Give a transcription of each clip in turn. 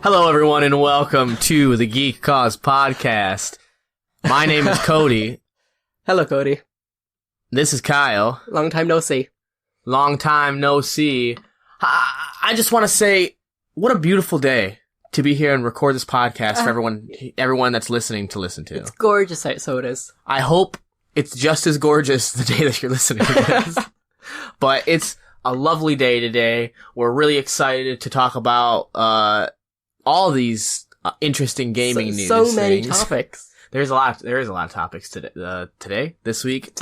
Hello, everyone, and welcome to the Geek Cause podcast. My name is Cody. Hello, Cody. This is Kyle. Long time no see. Long time no see. I just want to say, what a beautiful day to be here and record this podcast for everyone that's listening to listen to. It's gorgeous out, so it is. I hope it's just as gorgeous the day that you're listening to this. But it's a lovely day today. We're really excited to talk about all these interesting gaming news. So many topics. There is a lot of topics today, this week,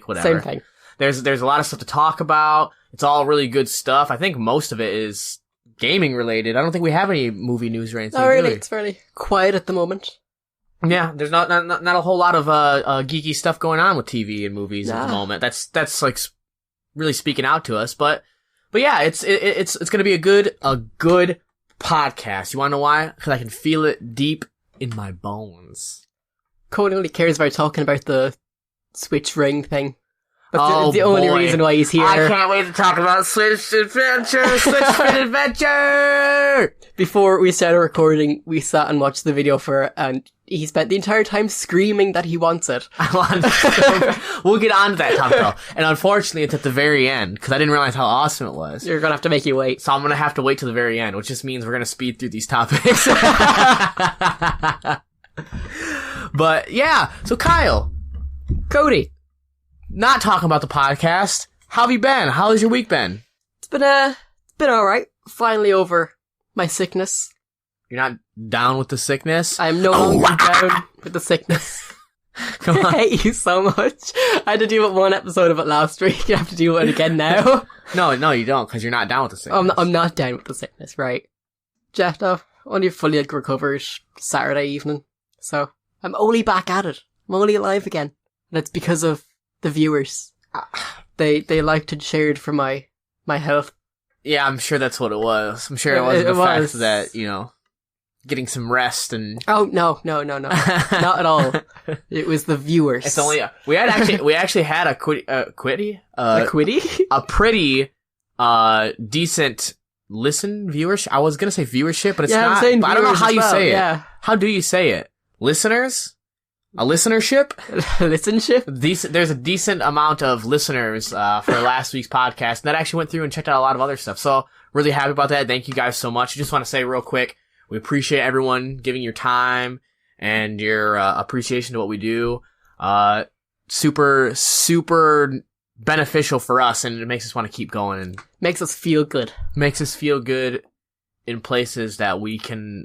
whatever. Same thing. There's a lot of stuff to talk about. It's all really good stuff. I think most of it is gaming related. I don't think we have any movie news or anything. Oh, really? It's fairly quiet at the moment. Yeah, there's not a whole lot of geeky stuff going on with TV and movies at the moment. That's like really speaking out to us. But yeah, it's gonna be a good podcast. You wanna know why? Because I can feel it deep in my bones. Cody only cares about talking about the Switch ring thing. That's the only reason why he's here. I can't wait to talk about Switch Adventure! Switch Adventure! Before we started recording, we sat and watched the video for it, and he spent the entire time screaming that he wants it. We'll get on to that topic though. And unfortunately, it's at the very end, because I didn't realize how awesome it was. You're gonna have to make you wait. So I'm gonna have to wait till the very end, which just means we're gonna speed through these topics. But yeah, so Kyle. Cody. Not talking about the podcast. How have you been? How has your week been? It's been alright. Finally over my sickness. You're not down with the sickness? I am no longer down with the sickness. Come on. I hate you so much. I had to do one episode of it last week. You have to do it again now. No, you don't, because you're not down with the sickness. I'm not down with the sickness, right? Jeff, though, only fully recovered Saturday evening. So, I'm only back at it. I'm only alive again. And it's because of the viewers. They liked and shared for my health. Yeah, I'm sure that's what it was. I'm sure it wasn't the fact that, getting some rest and... Oh, no. Not at all. It was the viewers. It's only... We actually had a pretty decent viewership. I was gonna say viewership, but it's not. I'm saying I don't know how you say it. Yeah. How do you say it? Listeners? A listenership? Listenership? There's a decent amount of listeners for last week's podcast, and that actually went through and checked out a lot of other stuff. So, really happy about that. Thank you guys so much. I just want to say real quick, we appreciate everyone giving your time and your appreciation to what we do. Super, super beneficial for us, and it makes us want to keep going. And makes us feel good. Makes us feel good in places that we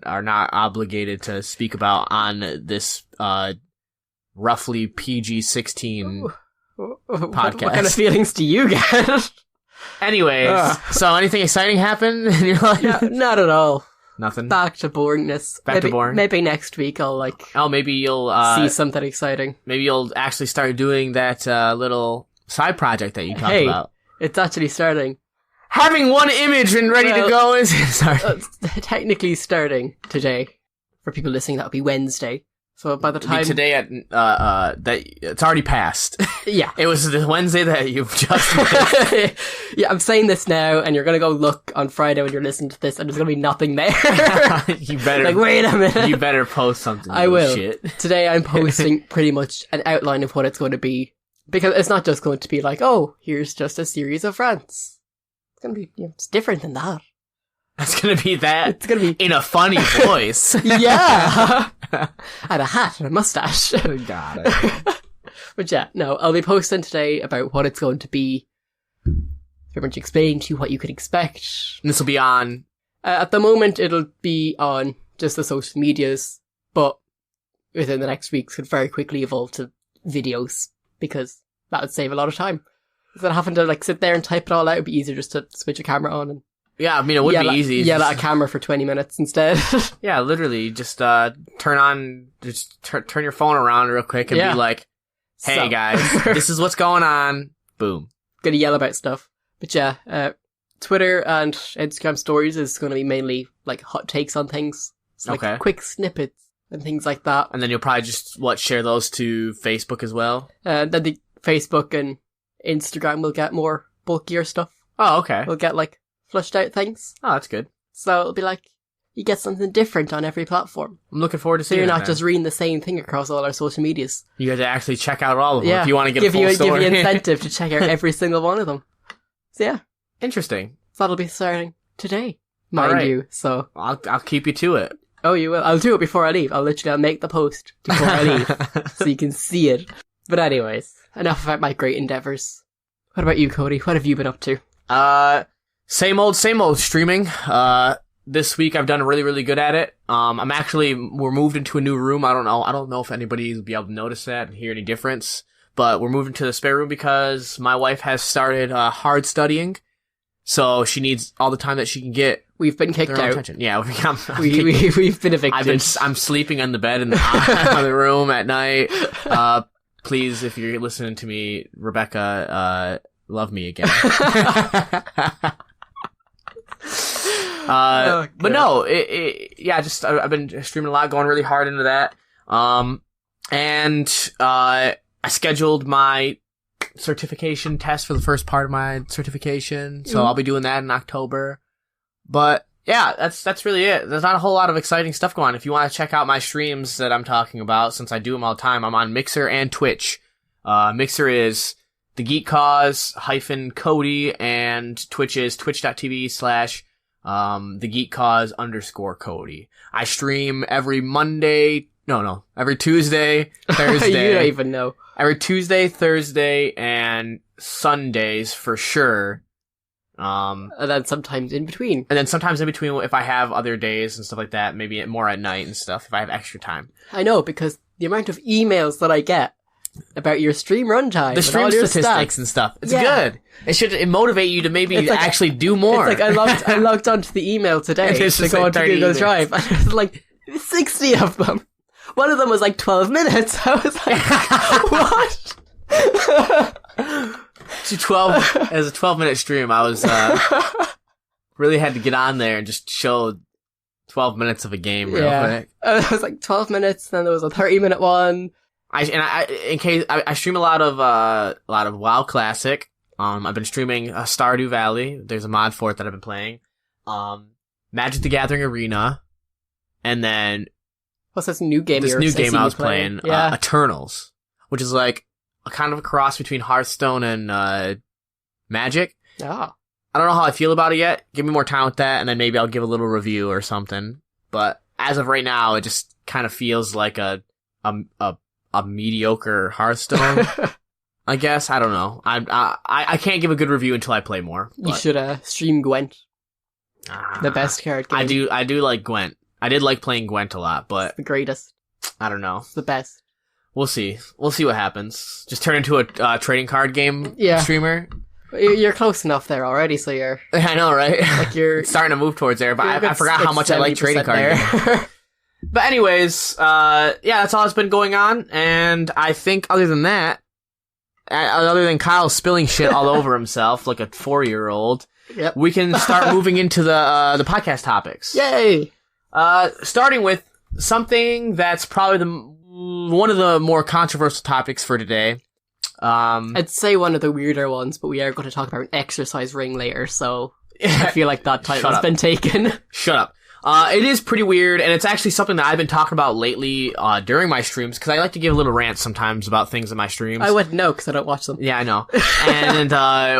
are not obligated to speak about on this roughly PG-16 podcast. What kind of feelings do you get? Anyways, so anything exciting happen in your life? No, not at all. Nothing? Back to boringness. To boring? Maybe next week I'll maybe you'll see something exciting. Maybe you'll actually start doing that little side project that you talked about. It's actually starting. Having one image and ready to go is technically starting today. For people listening, that'll be Wednesday. So by the time today that it's already passed. Yeah, it was the Wednesday that you've just missed. Yeah, I'm saying this now, and you're gonna go look on Friday when you're listening to this, and there's gonna be nothing there. You better wait a minute. You better post something. I will. Shit. Today I'm posting pretty much an outline of what it's going to be, because it's not just going to be like, oh, here's just a series of rants. It's gonna be it's different than that. It's gonna be that. It's gonna be in a funny voice. Yeah. And a hat and a mustache. Got it. But yeah, no, I'll be posting today about what it's going to be. Pretty much explaining to you what you could expect. And this will be on... at the moment, it'll be on just the social medias, but within the next weeks could very quickly evolve to videos, because that would save a lot of time. Instead of having to sit there and type it all out, it'd be easier just to switch a camera on and... Yeah, I mean, it would be easy. Yell at a camera for 20 minutes instead. Yeah, literally, just turn your phone around real quick and be like, hey guys, this is what's going on. Boom. Gonna yell about stuff. But yeah, Twitter and Instagram stories is gonna be mainly hot takes on things. So, quick snippets and things like that. And then you'll probably just, share those to Facebook as well? Then the Facebook and Instagram will get more bulkier stuff. Oh, okay. We'll get flushed out things. Oh, that's good. So it'll be you get something different on every platform. I'm looking forward to So seeing you're that, not man. just reading the same thing across all our social medias. You have to actually check out all of them Yeah. if you want to get a full story. Give you incentive to check out every single one of them. So yeah, Interesting. so that'll be starting today, All mind right. you. So, I'll keep you to it. oh, you will. I'll do it before I leave. I'll make the post before I leave, so you can see it. But anyways, enough about my great endeavors. What about you, Cody? What have you been up to? Same old streaming. This week I've done really, really good at it. We're moved into a new room. I don't know if anybody will be able to notice that and hear any difference, but we're moving to the spare room because my wife has started, hard studying. So she needs all the time that she can get. We've been kicked out. Attention. Yeah, We've been evicted. I'm sleeping in the bed in the room at night. Please, if you're listening to me, Rebecca, love me again. But no, I've been streaming a lot, going really hard into that. I scheduled my certification test for the first part of my certification, so I'll be doing that in October. But yeah, that's really it. There's not a whole lot of exciting stuff going on. If you want to check out my streams that I'm talking about, since I do them all the time, I'm on Mixer and Twitch. Mixer is the Geek Cause -Cody, and Twitch is twitch.tv/ the Geek Cause _Cody. I stream every every Tuesday, Thursday. You don't even know. Every Tuesday, Thursday, and Sundays for sure. And then sometimes in between. And then sometimes in between if I have other days and stuff like that, maybe more at night and stuff if I have extra time. I know, because the amount of emails that I get about your stream runtime, The stream and all your statistics stats. and stuff. It's Yeah. good. It motivate you to maybe It's like actually do more. It's like I logged onto the email today It's to just go like onto 30 Google emails. Drive, and there's like 60 of them. One of them was like 12 minutes. I was like, what? As a 12-minute stream, I was really had to get on there and just show 12 minutes of a game real quick. It was like 12 minutes, then there was a 30-minute one. I stream a lot of WoW Classic. I've been streaming Stardew Valley. There's a mod for it that I've been playing. Magic the Gathering Arena, and then What's this new game? this you're new obsessing game I me was playing, Eternals, which is like a kind of a cross between Hearthstone and Magic. Oh. I don't know how I feel about it yet. Give me more time with that, and then maybe I'll give a little review or something. But as of right now, it just kind of feels like a mediocre Hearthstone. I guess. I don't know. I can't give a good review until I play more. You should stream Gwent, the best card game. I do like Gwent. I did like playing Gwent a lot, but The greatest. I don't know. It's the best. We'll see. We'll see what happens. Just turn into a trading card game streamer. You're close enough there already, so you're... I know, right? Like you're starting to move towards there, but I forgot how much I like trading 70% card there. games. But anyways, that's all that's been going on, and I think other than that, other than Kyle spilling shit all over himself like a 4-year-old, Yep. we can start moving into the podcast topics. Yay! Starting with something that's probably one of the more controversial topics for today. I'd say one of the weirder ones, but we are going to talk about an exercise ring later, so I feel like that title's been taken. Shut up. It is pretty weird, and it's actually something that I've been talking about lately during my streams, because I like to give a little rant sometimes about things in my streams. I wouldn't know, because I don't watch them. Yeah, I know. And I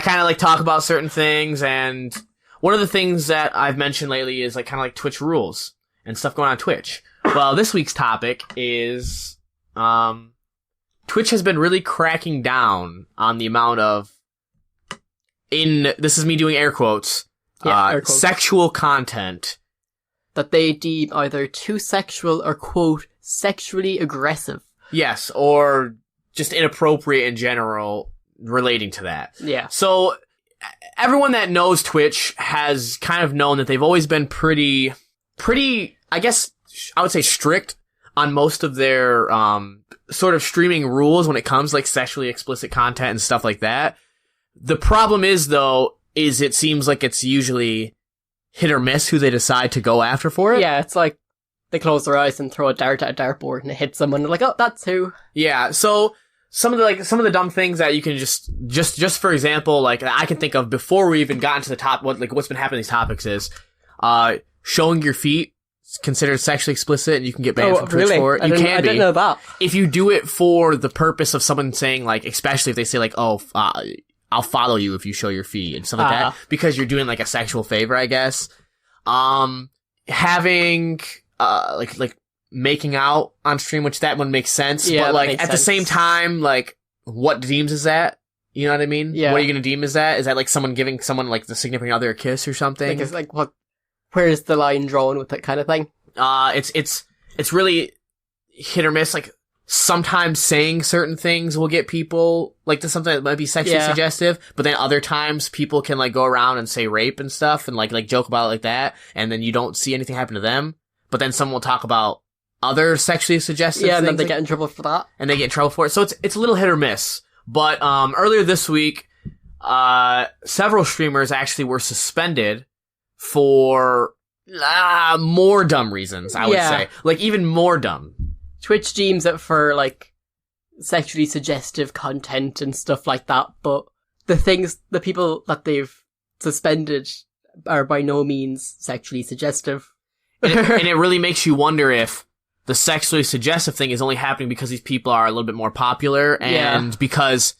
kind of like talk about certain things, and one of the things that I've mentioned lately is like kind of like Twitch rules and stuff going on Twitch. Well, this week's topic is Twitch has been really cracking down on the amount of, this is me doing air quotes, Air quotes. sexual content that they deem either too sexual or, quote, sexually aggressive. Yes, or just inappropriate in general relating to that. Yeah. So everyone that knows Twitch has kind of known that they've always been pretty, I guess I would say strict on most of their sort of streaming rules when it comes like sexually explicit content and stuff like that. The problem is though, it seems like it's usually hit or miss who they decide to go after for it. Yeah, it's like they close their eyes and throw a dart at a dartboard and it hits someone. They're like, oh, that's who. Yeah, so some of the dumb things that you can just for example, like I can think of before we even got into the top, what's been happening in these topics is, Showing your feet is considered sexually explicit, and you can get banned from Twitch for it. I didn't know that. If you do it for the purpose of someone saying, like, especially if they say, like, I'll follow you if you show your feet and stuff like that, because you're doing, like, a sexual favor, I guess. Having, like, making out on stream, which that one makes sense, but, like, at the same time, like, what deems is that? You know what I mean? Yeah. What are you gonna deem as that? Is that, like, someone giving someone, like, the significant other a kiss or something? Like, it's like, where's the line drawn with that kind of thing? It's really hit or miss. Like, sometimes saying certain things will get people, like, to something that might be sexually suggestive, but then other times people can, like, go around and say rape and stuff and, like joke about it like that, and then you don't see anything happen to them, but then someone will talk about other sexually suggestive things. Yeah, and then they get in trouble for that. And they get in trouble for it. So it's a little hit or miss. But, earlier this week, several streamers actually were suspended for, more dumb reasons, I would say. Like, even more dumb. Twitch deems it for, like, sexually suggestive content and stuff like that, but the people that they've suspended are by no means sexually suggestive. And it really makes you wonder if the sexually suggestive thing is only happening because these people are a little bit more popular, and because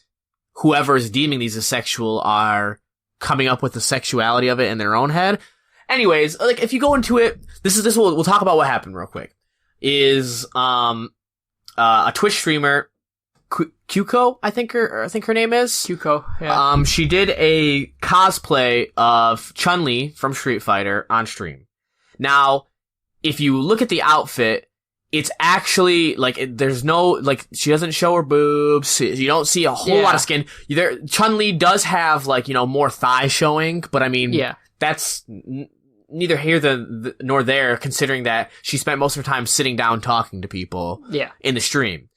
whoever is deeming these as sexual are coming up with the sexuality of it in their own head. Anyways, like, if you go into it, we'll talk about what happened real quick. Is, a Twitch streamer, Kyuko, I think her name is. Kyuko, yeah. She did a cosplay of Chun-Li from Street Fighter on stream. Now, if you look at the outfit, it's actually, like, there's no, like, she doesn't show her boobs, you don't see a whole lot of skin. Chun-Li does have, like, you know, more thigh showing, but I mean, that's neither here nor there, considering that she spent most of her time sitting down talking to people in the stream.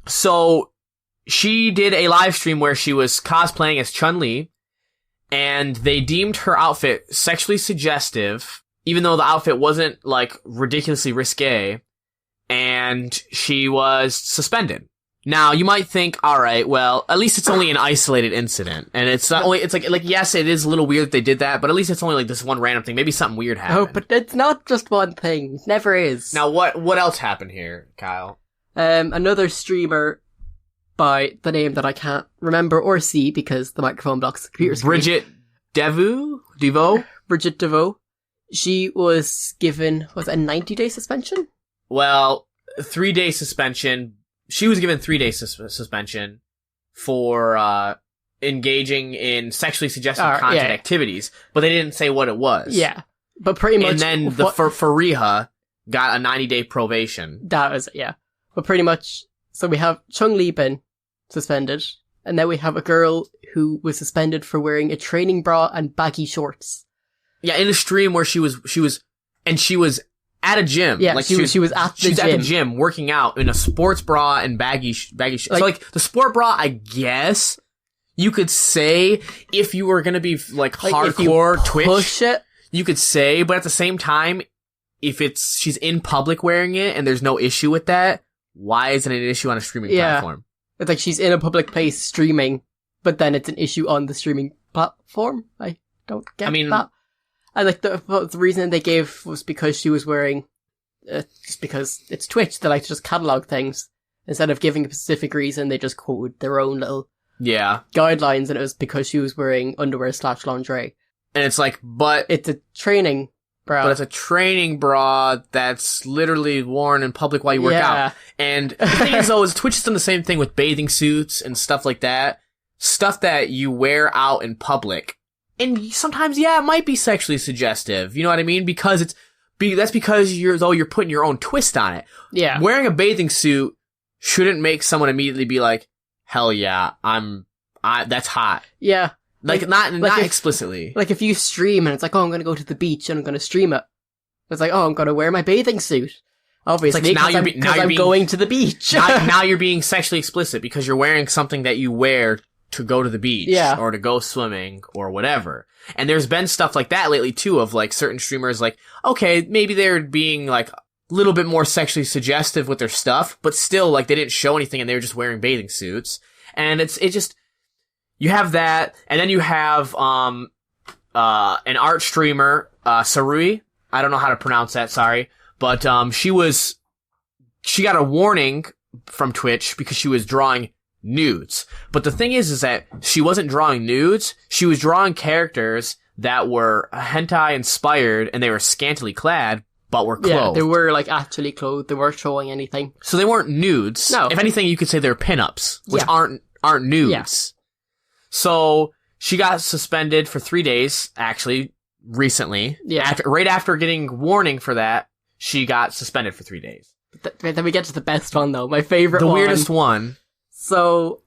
So she did a live stream where she was cosplaying as Chun-Li, and they deemed her outfit sexually suggestive, even though the outfit wasn't, like, ridiculously risque, and she was suspended. Now, you might think, alright, well, at least it's only an isolated incident, and it's not only, it's like, yes, it is a little weird that they did that, but at least it's only, like, this one random thing. Maybe something weird happened. Oh, but it's not just one thing. Never is. Now, what else happened here, Kyle? Another streamer by the name that I can't remember or see because the microphone blocks the computer screen. Bridget DeVoe? Bridget DeVoe. She was given, a 90-day suspension? Well, 3-day suspension. She was given 3-day suspension for, engaging in sexually suggestive content activities, but they didn't say what it was. Yeah. But pretty much. And then Fariha got a 90-day probation. That was, But pretty much, so we have Chun-Li been suspended, and then we have a girl who was suspended for wearing a training bra and baggy shorts. Yeah, in a stream where she was at a gym. Yeah, like she was at the gym working out in a sports bra and baggy shorts. So, like, the sport bra, I guess you could say, if you were gonna be, like hardcore Twitch, you could say, but at the same time, if she's in public wearing it and there's no issue with that, why isn't it an issue on a streaming platform? It's like she's in a public place streaming, but then it's an issue on the streaming platform. I don't get that. And, like, the reason they gave was because she was wearing, just because it's Twitch, they like to just catalog things. Instead of giving a specific reason, they just quoted their own little guidelines, and it was because she was wearing underwear/lingerie. And it's like, but it's a training bra. But it's a training bra that's literally worn in public while you work out. And the thing is, though, is Twitch has done the same thing with bathing suits and stuff like that. Stuff that you wear out in public. And sometimes, it might be sexually suggestive. You know what I mean? Because that's because you're putting your own twist on it. Yeah. Wearing a bathing suit shouldn't make someone immediately be like, hell yeah, that's hot. Yeah. Like not explicitly. Like, if you stream and it's like, oh, I'm gonna go to the beach and I'm gonna stream it. It's like, oh, I'm gonna wear my bathing suit. Obviously, because I'm going to the beach. now you're being sexually explicit because you're wearing something that you wear to go to the beach or to go swimming or whatever. And there's been stuff like that lately too, of like certain streamers, like, okay, maybe they're being like a little bit more sexually suggestive with their stuff, but still, like, they didn't show anything and they were just wearing bathing suits. And you have that, and then you have, an art streamer Sarui. I don't know how to pronounce that, sorry. But, she got a warning from Twitch because she was drawing nudes. But the thing is that she wasn't drawing nudes. She was drawing characters that were hentai inspired and they were scantily clad, but were clothed. Yeah, they were like actually clothed. They weren't showing anything. So they weren't nudes. No. If anything, you could say they're pinups, which Yeah. aren't nudes. Yeah. So she got suspended for 3 days, actually, recently. Yeah. Right after getting warning for that, she got suspended for 3 days. Then we get to the best one, though. My favorite The one. weirdest one. So,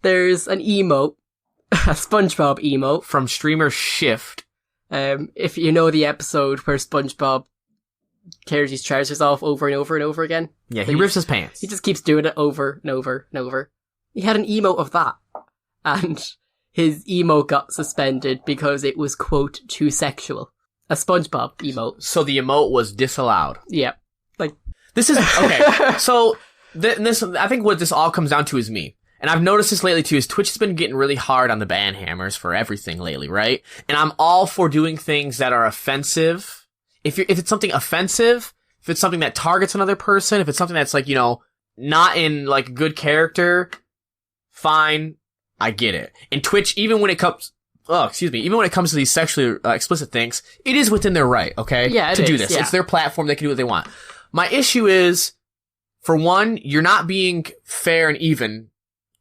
there's an emote, a SpongeBob emote. From streamer Shift. If you know the episode where SpongeBob tears his trousers off over and over and over again. Yeah, he rips his pants. He just keeps doing it over and over and over. He had an emote of that. And his emote got suspended because it was, quote, too sexual. A SpongeBob emote. So the emote was disallowed. Yeah. Like, this is, okay, so this, I think what this all comes down to is me. And I've noticed this lately too, is Twitch has been getting really hard on the ban hammers for everything lately, right? And I'm all for doing things that are offensive. If it's something offensive, if it's something that targets another person, if it's something that's like, not in like good character, fine, I get it. And Twitch, even when it comes to these sexually explicit things, it is within their right, okay? Yeah, to do this. Yeah. It's their platform, they can do what they want. My issue is, for one, you're not being fair and even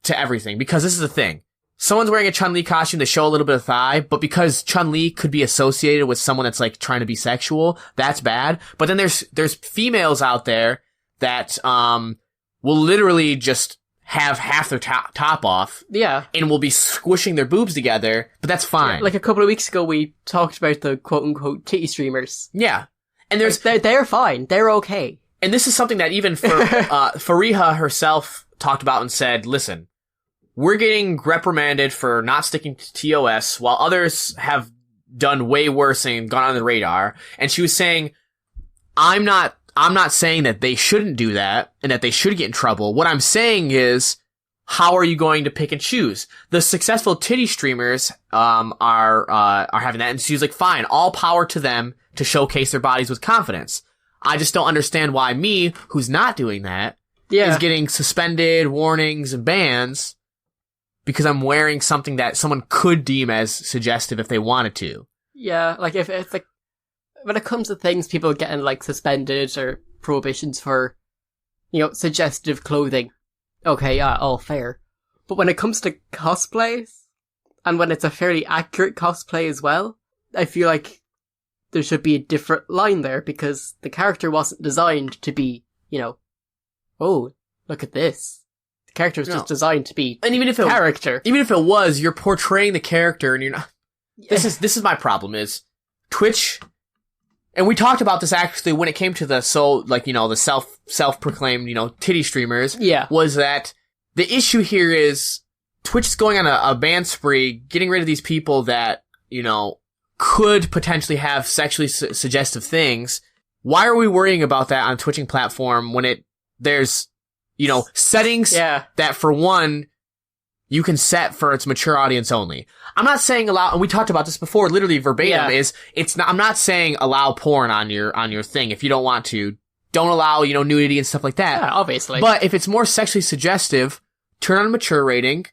to everything, because this is the thing. Someone's wearing a Chun-Li costume, they show a little bit of thigh, but because Chun-Li could be associated with someone that's like trying to be sexual, that's bad. But then there's females out there that, will literally just have half their top off. Yeah. And will be squishing their boobs together, but that's fine. Yeah, like a couple of weeks ago, we talked about the quote-unquote titty streamers. Yeah. And there's... They're fine. They're okay. And this is something that even Fariha herself talked about and said, listen, we're getting reprimanded for not sticking to TOS while others have done way worse and gone on the radar. And she was saying, I'm not saying that they shouldn't do that and that they should get in trouble. What I'm saying is, how are you going to pick and choose? The successful titty streamers, are having that. And she's like, fine, all power to them to showcase their bodies with confidence. I just don't understand why me, who's not doing that, is getting suspended, warnings, and bans because I'm wearing something that someone could deem as suggestive if they wanted to. Yeah, like if like, when it comes to things, people getting like suspended or prohibitions for, suggestive clothing. Okay, yeah, all fair. But when it comes to cosplays, and when it's a fairly accurate cosplay as well, I feel like there should be a different line there because the character wasn't designed to be, oh, look at this. The character was just designed to be and even if even if it was, you're portraying the character and you're not. This is my problem is Twitch. And we talked about this actually when it came to the the self-proclaimed, titty streamers. Yeah. Was that the issue here is Twitch is going on a ban spree, getting rid of these people that, could potentially have sexually suggestive things. Why are we worrying about that on a Twitching platform when there's, settings that for one, you can set for its mature audience only. I'm not saying allow, and we talked about this before, literally verbatim I'm not saying allow porn on your thing if you don't want to. Don't allow, nudity and stuff like that. Yeah, obviously. But if it's more sexually suggestive, turn on a mature rating.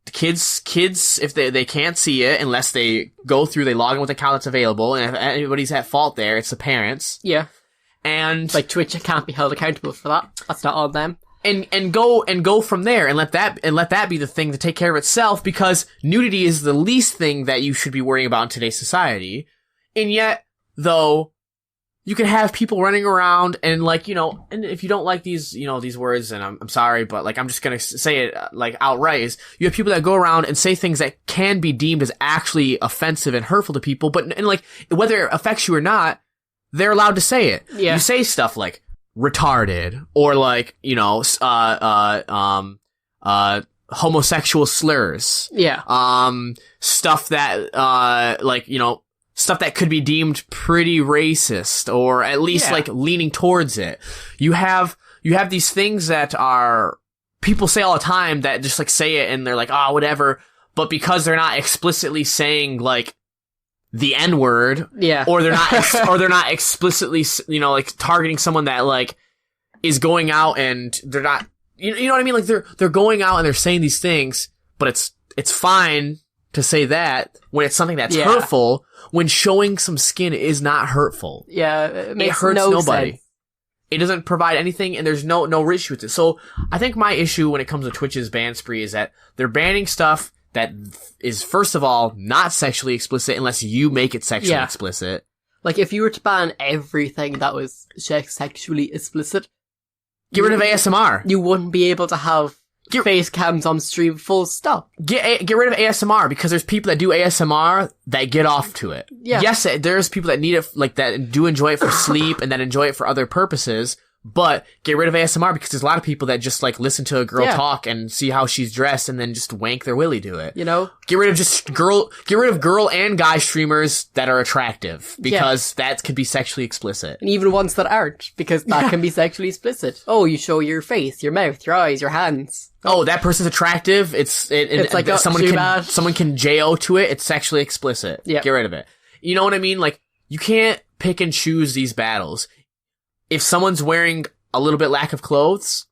The kids, if they can't see it unless they log in with an account that's available, and if anybody's at fault there, it's the parents. Yeah. And like Twitch can't be held accountable for that. That's not on them. And go from there and let that be the thing to take care of itself, because nudity is the least thing that you should be worrying about in today's society. And yet, though, you can have people running around and and if you don't like these, these words, and I'm sorry, but I'm just gonna say it outright, is you have people that go around and say things that can be deemed as actually offensive and hurtful to people, but whether it affects you or not, they're allowed to say it. Yeah. You say stuff like retarded or homosexual slurs. Yeah. Stuff that stuff that could be deemed pretty racist or at least leaning towards it. You have these things that are people say all the time that just say it and they're like, oh, whatever. But because they're not explicitly saying the N-word. Yeah. Or they're not explicitly, like targeting someone that like is going out and they're not, you know what I mean? Like they're going out and they're saying these things, but it's fine to say that when it's something that's hurtful, when showing some skin is not hurtful. Yeah. It hurts no nobody. sense. It doesn't provide anything, and there's no issue with it. So I think my issue when it comes to Twitch's ban spree is that they're banning stuff that is, first of all, not sexually explicit unless you make it sexually explicit. Like, if you were to ban everything that was sexually explicit... Get rid of ASMR. You wouldn't be able to have face cams on stream full stop. Get rid of ASMR, because there's people that do ASMR that get off to it. Yeah. Yes, there's people that need it, like, that do enjoy it for sleep and that enjoy it for other purposes, but get rid of ASMR because there's a lot of people that just, like, listen to a girl talk and see how she's dressed and then just wank their willy to it. You know? Get rid of girl and guy streamers that are attractive, because that could be sexually explicit. And even ones that aren't, because that can be sexually explicit. Oh, you show your face, your mouth, your eyes, your hands. Oh, that person's attractive. It's like someone can JO to it. It's sexually explicit. Yeah. Get rid of it. You know what I mean? Like, you can't pick and choose these battles. If someone's wearing a little bit lack of clothes,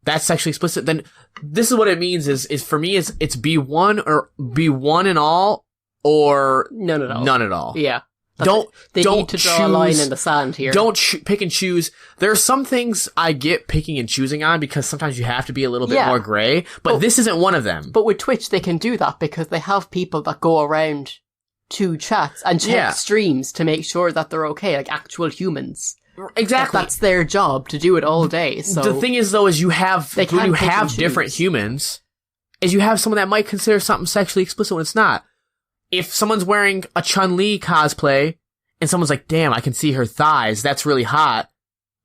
that's sexually explicit. Then this is what it means is for me it's B1 or B1 and all, or none at all. None at all. Yeah. They need to draw a line in the sand here. Don't pick and choose. There are some things I get picking and choosing on because sometimes you have to be a little bit more gray, but this isn't one of them. But with Twitch, they can do that because they have people that go around to chats and check streams to make sure that they're okay, like actual humans. Exactly. That's their job to do it all day. So the thing is, though, is when you have different humans, is you have someone that might consider something sexually explicit when it's not. If someone's wearing a Chun-Li cosplay and someone's like, damn, I can see her thighs, that's really hot,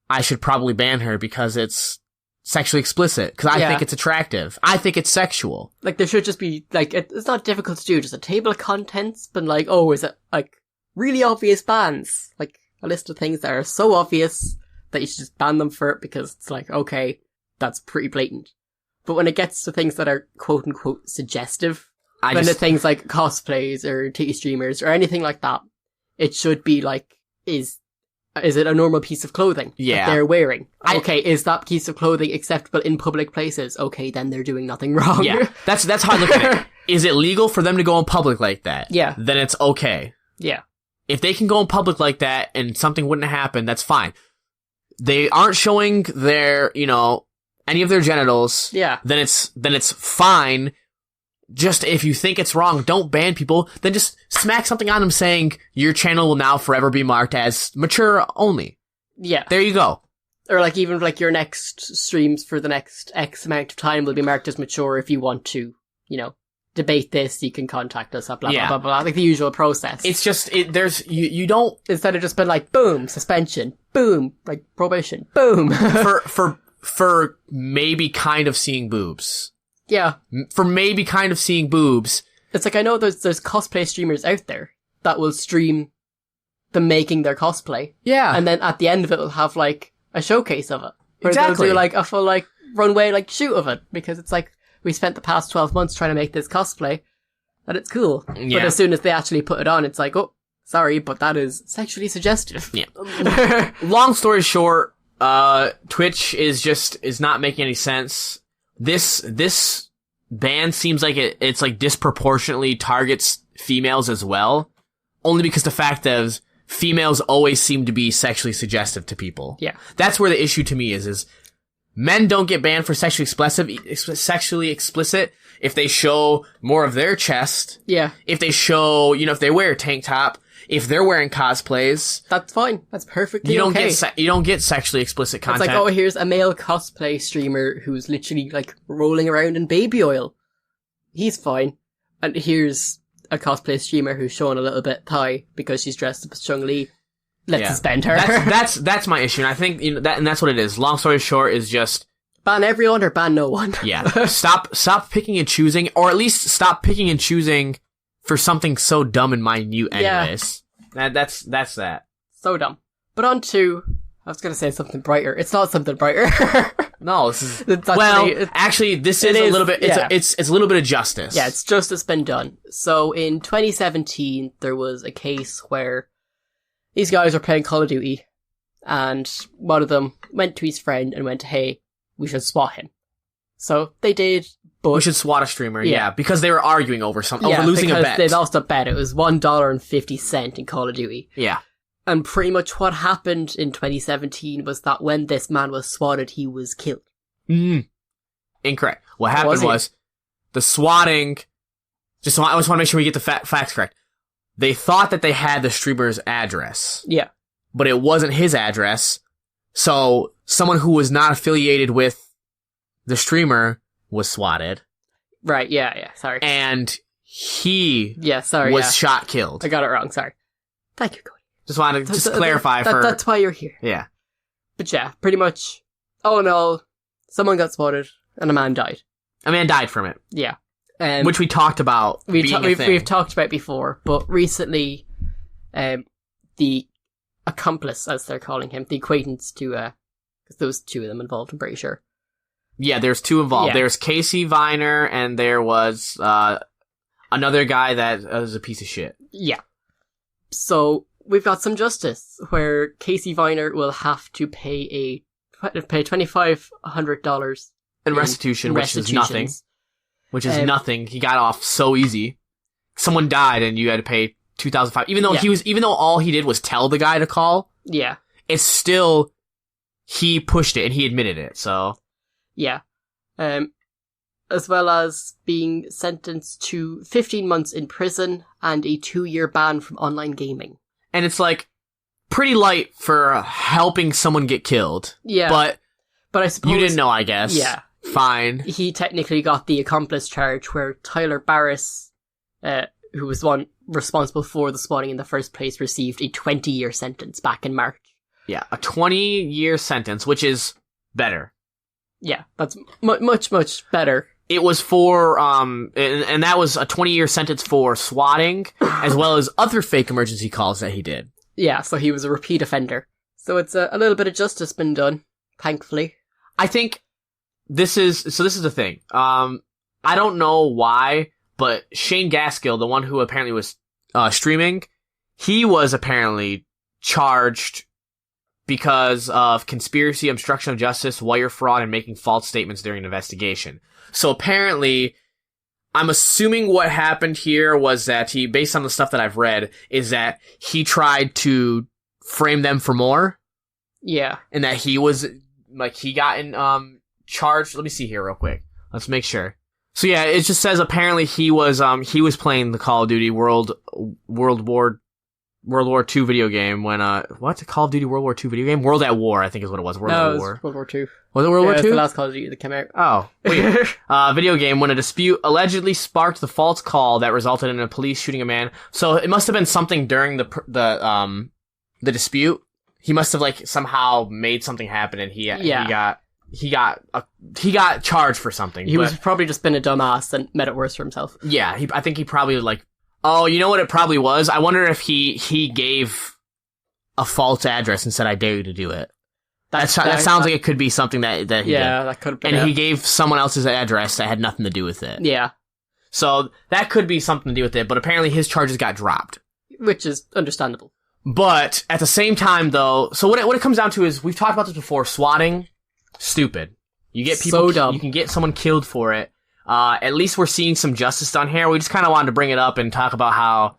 I should probably ban her because it's sexually explicit, because I think it's attractive. I think it's sexual. Like, there should just be, like, it's not difficult to do, just a table of contents, but like, oh, is it, like, really obvious bans? Like, a list of things that are so obvious that you should just ban them for it because it's like, okay, that's pretty blatant. But when it gets to things that are quote-unquote suggestive, when it's things like cosplays or TV streamers or anything like that, it should be like, is it a normal piece of clothing that they're wearing? Okay, is that piece of clothing acceptable in public places? Okay, then they're doing nothing wrong. Yeah, that's how I look at it. Is it legal for them to go in public like that? Yeah. Then it's okay. Yeah. If they can go in public like that and something wouldn't happen, that's fine. They aren't showing their, any of their genitals. Yeah. Then it's fine. Just if you think it's wrong, don't ban people. Then just smack something on them saying your channel will now forever be marked as mature only. Yeah. There you go. Or like even like your next streams for the next X amount of time will be marked as mature if you want to, debate this, you can contact us, blah, blah, blah, blah, like the usual process. It's just, you don't... Instead of just been like, boom, suspension, boom, like probation, boom. for maybe kind of seeing boobs. Yeah. For maybe kind of seeing boobs. It's like, I know there's cosplay streamers out there that will stream them making their cosplay. Yeah. And then at the end of it, will have like a showcase of it. Where exactly. they'll do like a full like runway like shoot of it, because it's like, we spent the past 12 months trying to make this cosplay, and it's cool. Yeah. But as soon as they actually put it on, it's like, oh, sorry, but that is sexually suggestive. Yeah. Long story short, Twitch is not making any sense. This ban seems like it's like disproportionately targets females as well, only because the fact is females always seem to be sexually suggestive to people. Yeah. That's where the issue to me is men don't get banned for sexually explicit if they show more of their chest. Yeah. If they show, if they wear a tank top, if they're wearing cosplays. That's fine. That's perfectly okay. You don't get sexually explicit content. It's like, oh, here's a male cosplay streamer who's literally like rolling around in baby oil. He's fine. And here's a cosplay streamer who's showing a little bit thigh because she's dressed up as Chun-Li. Let's suspend her. That's my issue, and I think and that's what it is. Long story short is just ban everyone or ban no one. Yeah. Stop picking and choosing, or at least stop picking and choosing for something so dumb and minute anyways. Yeah. That's that. So dumb. But on to I was going to say something brighter. It's not something brighter. No, this is... Actually, this is a little bit... It's a little bit of justice. Yeah, it's justice been done. So in 2017, there was a case where these guys were playing Call of Duty, and one of them went to his friend and went, hey, we should swat him. So they did, but... We should swat a streamer, yeah, because they were arguing over losing a bet. They lost a bet. It was $1.50 in Call of Duty. Yeah. And pretty much what happened in 2017 was that when this man was swatted, he was killed. Incorrect. What happened was the swatting... I just want to make sure we get the facts correct. They thought that they had the streamer's address. Yeah. But it wasn't his address. So someone who was not affiliated with the streamer was swatted. Right, yeah, sorry. And he was shot killed. I got it wrong, sorry. Thank you, Cody. Just wanted to clarify that's why you're here. Yeah. But yeah, pretty much, all in all, someone got swatted and a man died. A man died from it. Yeah. Which we talked about we've talked about before, but recently, the accomplice, as they're calling him, the acquaintance to, because there was two of them involved, I'm pretty sure. Yeah, there's two involved. Yeah. There's Casey Viner, and there was, another guy that was a piece of shit. Yeah. So, we've got some justice, where Casey Viner will have to pay $2,500 in restitution, which is nothing. Which is nothing. He got off so easy. Someone died and you had to pay $2,500. Even though all he did was tell the guy to call. Yeah. It's still, he pushed it and he admitted it, so. Yeah. As well as being sentenced to 15 months in prison and a 2-year ban from online gaming. And it's like, pretty light for helping someone get killed. Yeah. But I suppose... You didn't know, I guess. Yeah. Fine. He technically got the accomplice charge where Tyler Barris, who was the one responsible for the swatting in the first place, received a 20-year sentence back in March. Yeah, a 20-year sentence, which is better. Yeah, that's much, much better. It was for, and that was a 20-year sentence for swatting, as well as other fake emergency calls that he did. Yeah, so he was a repeat offender. So it's a little bit of justice been done, thankfully. I think this is the thing. I don't know why, but Shane Gaskill, the one who apparently was streaming, he was apparently charged because of conspiracy, obstruction of justice, wire fraud, and making false statements during an investigation. So apparently, I'm assuming what happened here was that he, based on the stuff that I've read, is that he tried to frame them for more. Yeah. And that he was, like, he got in, charged. Let me see here real quick. Let's make sure. So yeah, it just says apparently he was playing the Call of Duty World War II video game when, what? Call of Duty World War II video game? World at War, I think is what it was. World at War. World War II. Was it World War II? It was the last Call of Duty that came out. Oh, weird. Video game when a dispute allegedly sparked the false call that resulted in a police shooting a man. So it must have been something during the dispute. He must have, like, somehow made something happen and he got charged for something. He was probably just been a dumbass and made it worse for himself. Yeah, I think he probably, like, oh, you know what it probably was? I wonder if he gave a false address and said, I dare you to do it. That sounds like it could be something that he did. Yeah, that could have been. And he gave someone else's address that had nothing to do with it. Yeah. So that could be something to do with it, but apparently his charges got dropped. Which is understandable. But at the same time, though, so what it comes down to is, we've talked about this before, swatting, stupid. You get people, so dumb. You can get someone killed for it. At least we're seeing some justice done here. We just kind of wanted to bring it up and talk about how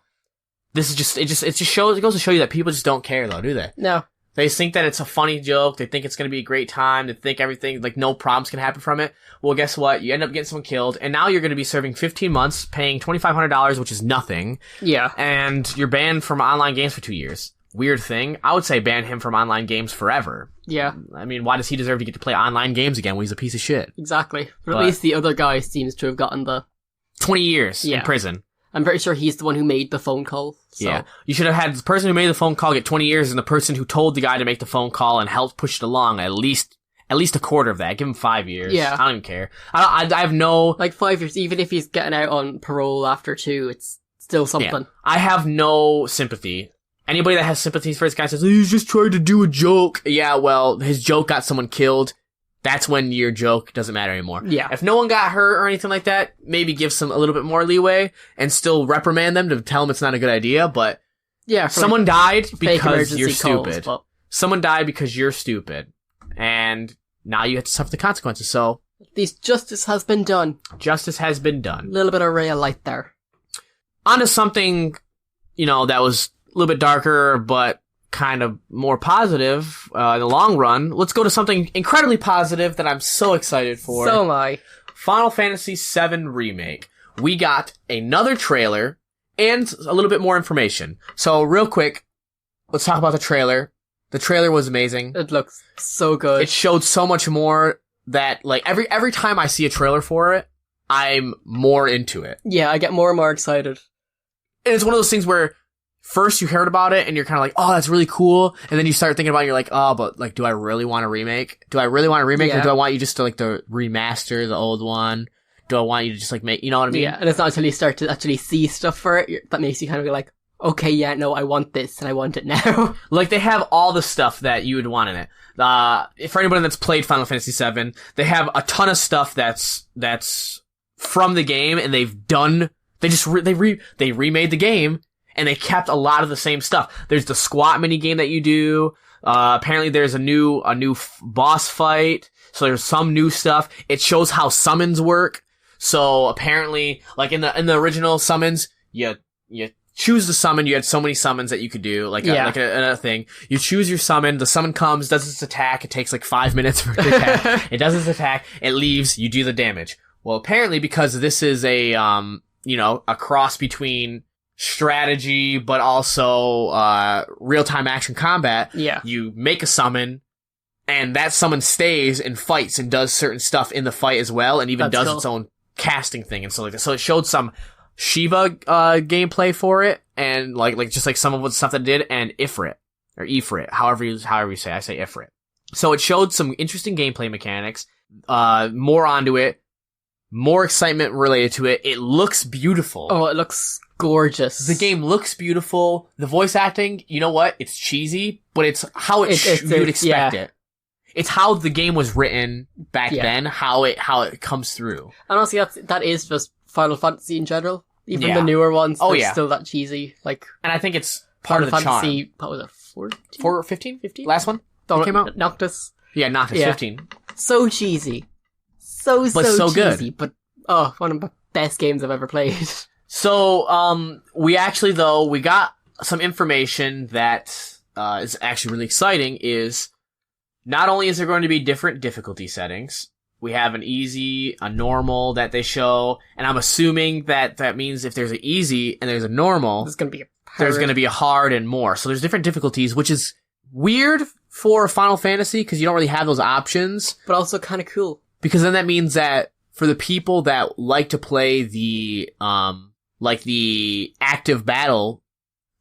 this is it goes to show you that people just don't care, though, do they? No. They think that it's a funny joke. They think it's going to be a great time. They think everything, like, no problems can happen from it. Well, guess what? You end up getting someone killed, and now you're going to be serving 15 months, paying $2,500, which is nothing. Yeah. And you're banned from online games for 2 years. Weird thing. I would say ban him from online games forever. Yeah. I mean, why does he deserve to get to play online games again when he's a piece of shit? Exactly. But at least the other guy seems to have gotten the 20 years in prison. I'm pretty sure he's the one who made the phone call. So. Yeah. You should have had the person who made the phone call get 20 years and the person who told the guy to make the phone call and helped push it along at least a quarter of that. Give him 5 years. Yeah. I don't even care. I have no... Like 5 years, even if he's getting out on parole after 2, it's still something. Yeah. I have no sympathy anybody that has sympathies for this guy says, he's just trying to do a joke. Yeah, well, his joke got someone killed. That's when your joke doesn't matter anymore. Yeah. If no one got hurt or anything like that, maybe give some a little bit more leeway and still reprimand them to tell them it's not a good idea. But yeah, someone died because you're calls, stupid. but... Someone died because you're stupid. And now you have to suffer the consequences. So at least justice has been done. Justice has been done. A little bit of ray of light there. On to something, that was a little bit darker, but kind of more positive in the long run. Let's go to something incredibly positive that I'm so excited for. So am I. Final Fantasy VII Remake. We got another trailer and a little bit more information. So real quick, let's talk about the trailer. The trailer was amazing. It looks so good. It showed so much more that, like, every time I see a trailer for it, I'm more into it. Yeah, I get more and more excited. And it's one of those things where first you heard about it and you're kind of like, oh, that's really cool. And then you start thinking about it and you're like, oh, but like, do I really want a remake? Do I really want a remake Yeah. or do I want you just to like to remaster the old one? Do I want you to just like make, you know what I mean? Yeah, and it's not until you start to actually see stuff for it that makes you kind of be like, okay, yeah, no, I want this and I want it now. Like they have all the stuff that you would want in it. For anybody that's played Final Fantasy VII, they have a ton of stuff that's from the game and they remade the game. And they kept a lot of the same stuff. There's the squat mini game that you do. Apparently there's a new boss fight. So there's some new stuff. It shows how summons work. So apparently, like in the original summons, you choose the summon. You had so many summons that you could do, like a thing. You choose your summon. The summon comes, does its attack. It takes like 5 minutes for it to attack. It does its attack. It leaves. You do the damage. Well, apparently because this is a cross between strategy, but also, real-time action combat. Yeah. You make a summon, and that summon stays and fights and does certain stuff in the fight as well, and even does its own casting thing and stuff like that. So it showed some Shiva, gameplay for it, and like just like some of the stuff that it did, and Ifrit, however you say, I say Ifrit. So it showed some interesting gameplay mechanics, more onto it, more excitement related to it. It looks beautiful. Oh, it looks gorgeous. The game looks beautiful. The voice acting, you know what? It's cheesy, but it's how you'd expect it. It's how the game was written back then, how it comes through. And honestly, that is just Final Fantasy in general. Even the newer ones, they're still that cheesy. Like, and I think it's part Final of the Fantasy, charm. what was it, 15? 15? Last one? That came out? Noctis. Yeah, Noctis, 15. So cheesy. So cheesy. Good. But, one of the best games I've ever played. So, we got some information that, is actually really exciting is, not only is there going to be different difficulty settings, we have an easy, a normal that they show, and I'm assuming that means if there's an easy and there's a normal, there's going to be a hard and more. So there's different difficulties, which is weird for Final Fantasy because you don't really have those options. But also kind of cool. Because then that means that for the people that like to play the active battle.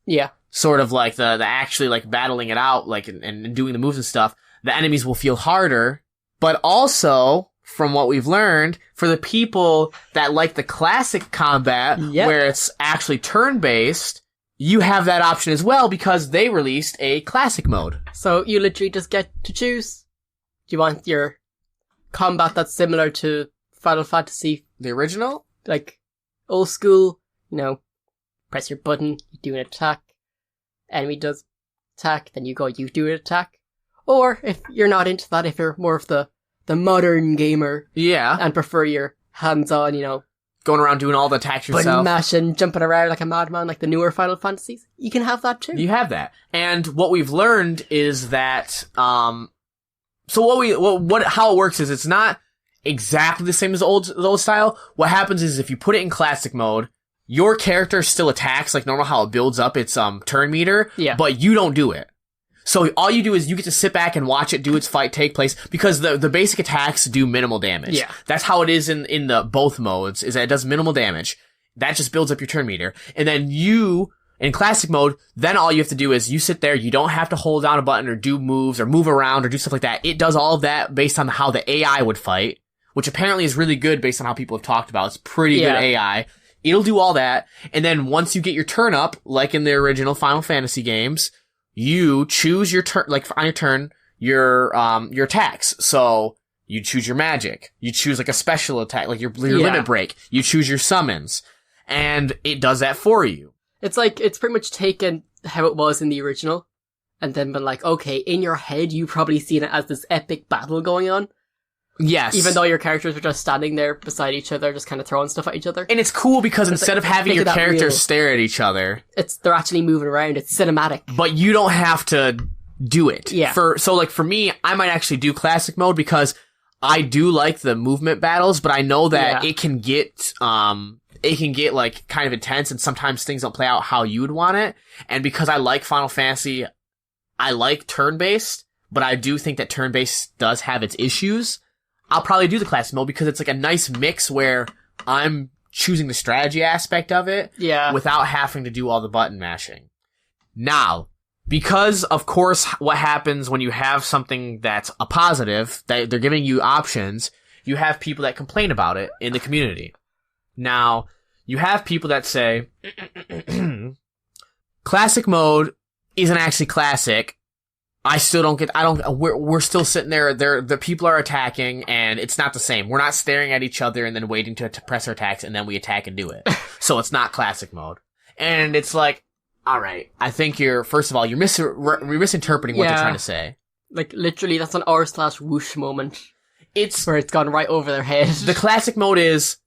Yeah. Sort of like the actually like battling it out, like, and doing the moves and stuff, the enemies will feel harder. But also, from what we've learned, for the people that like the classic combat, where it's actually turn-based, you have that option as well because they released a classic mode. So you literally just get to choose. Do you want your combat that's similar to Final Fantasy? The original? Like, old school, press your button, you do an attack, enemy does attack, then you do an attack. Or, if you're not into that, if you're more of the modern gamer. Yeah. And prefer your hands-on, going around doing all the attacks yourself. Button mashing, jumping around like a madman, like the newer Final Fantasies. You can have that too. You have that. And what we've learned is that, how it works is it's not exactly the same as the old style. What happens is if you put it in classic mode, your character still attacks like normal, how it builds up its, turn meter. Yeah. But you don't do it. So all you do is you get to sit back and watch it do its fight take place because the basic attacks do minimal damage. Yeah. That's how it is in the both modes, is that it does minimal damage. That just builds up your turn meter. And then in classic mode, then all you have to do is you sit there, you don't have to hold down a button or do moves or move around or do stuff like that. It does all of that based on how the AI would fight, which apparently is really good based on how people have talked about. It's pretty good AI. It'll do all that. And then once you get your turn up, like in the original Final Fantasy games, you choose your turn, like on your turn, your attacks. So you choose your magic. You choose like a special attack, like your limit break. You choose your summons. And it does that for you. It's like, it's pretty much taken how it was in the original, and then been like, okay, in your head, you've probably seen it as this epic battle going on. Yes. Even though your characters were just standing there beside each other, just kind of throwing stuff at each other. And it's cool because instead of having your characters stare at each other, they're actually moving around. It's cinematic. But you don't have to do it. Yeah. So like for me, I might actually do classic mode because I do like the movement battles, but I know that it can get like kind of intense and sometimes things don't play out how you would want it. And because I like Final Fantasy, I like turn-based, but I do think that turn-based does have its issues. I'll probably do the classic mode because it's like a nice mix where I'm choosing the strategy aspect of it without having to do all the button mashing. Now, because of course what happens when you have something that's a positive, that they're giving you options, you have people that complain about it in the community. Now, you have people that say, classic mode isn't actually classic. We're still sitting there, the people are attacking, and it's not the same. We're not staring at each other and then waiting to press our attacks, and then we attack and do it. So it's not classic mode. And it's like, alright, I think first of all, you're misinterpreting what they're trying to say. Like, literally, that's an r/whoosh moment. Where it's gone right over their head. The classic mode is,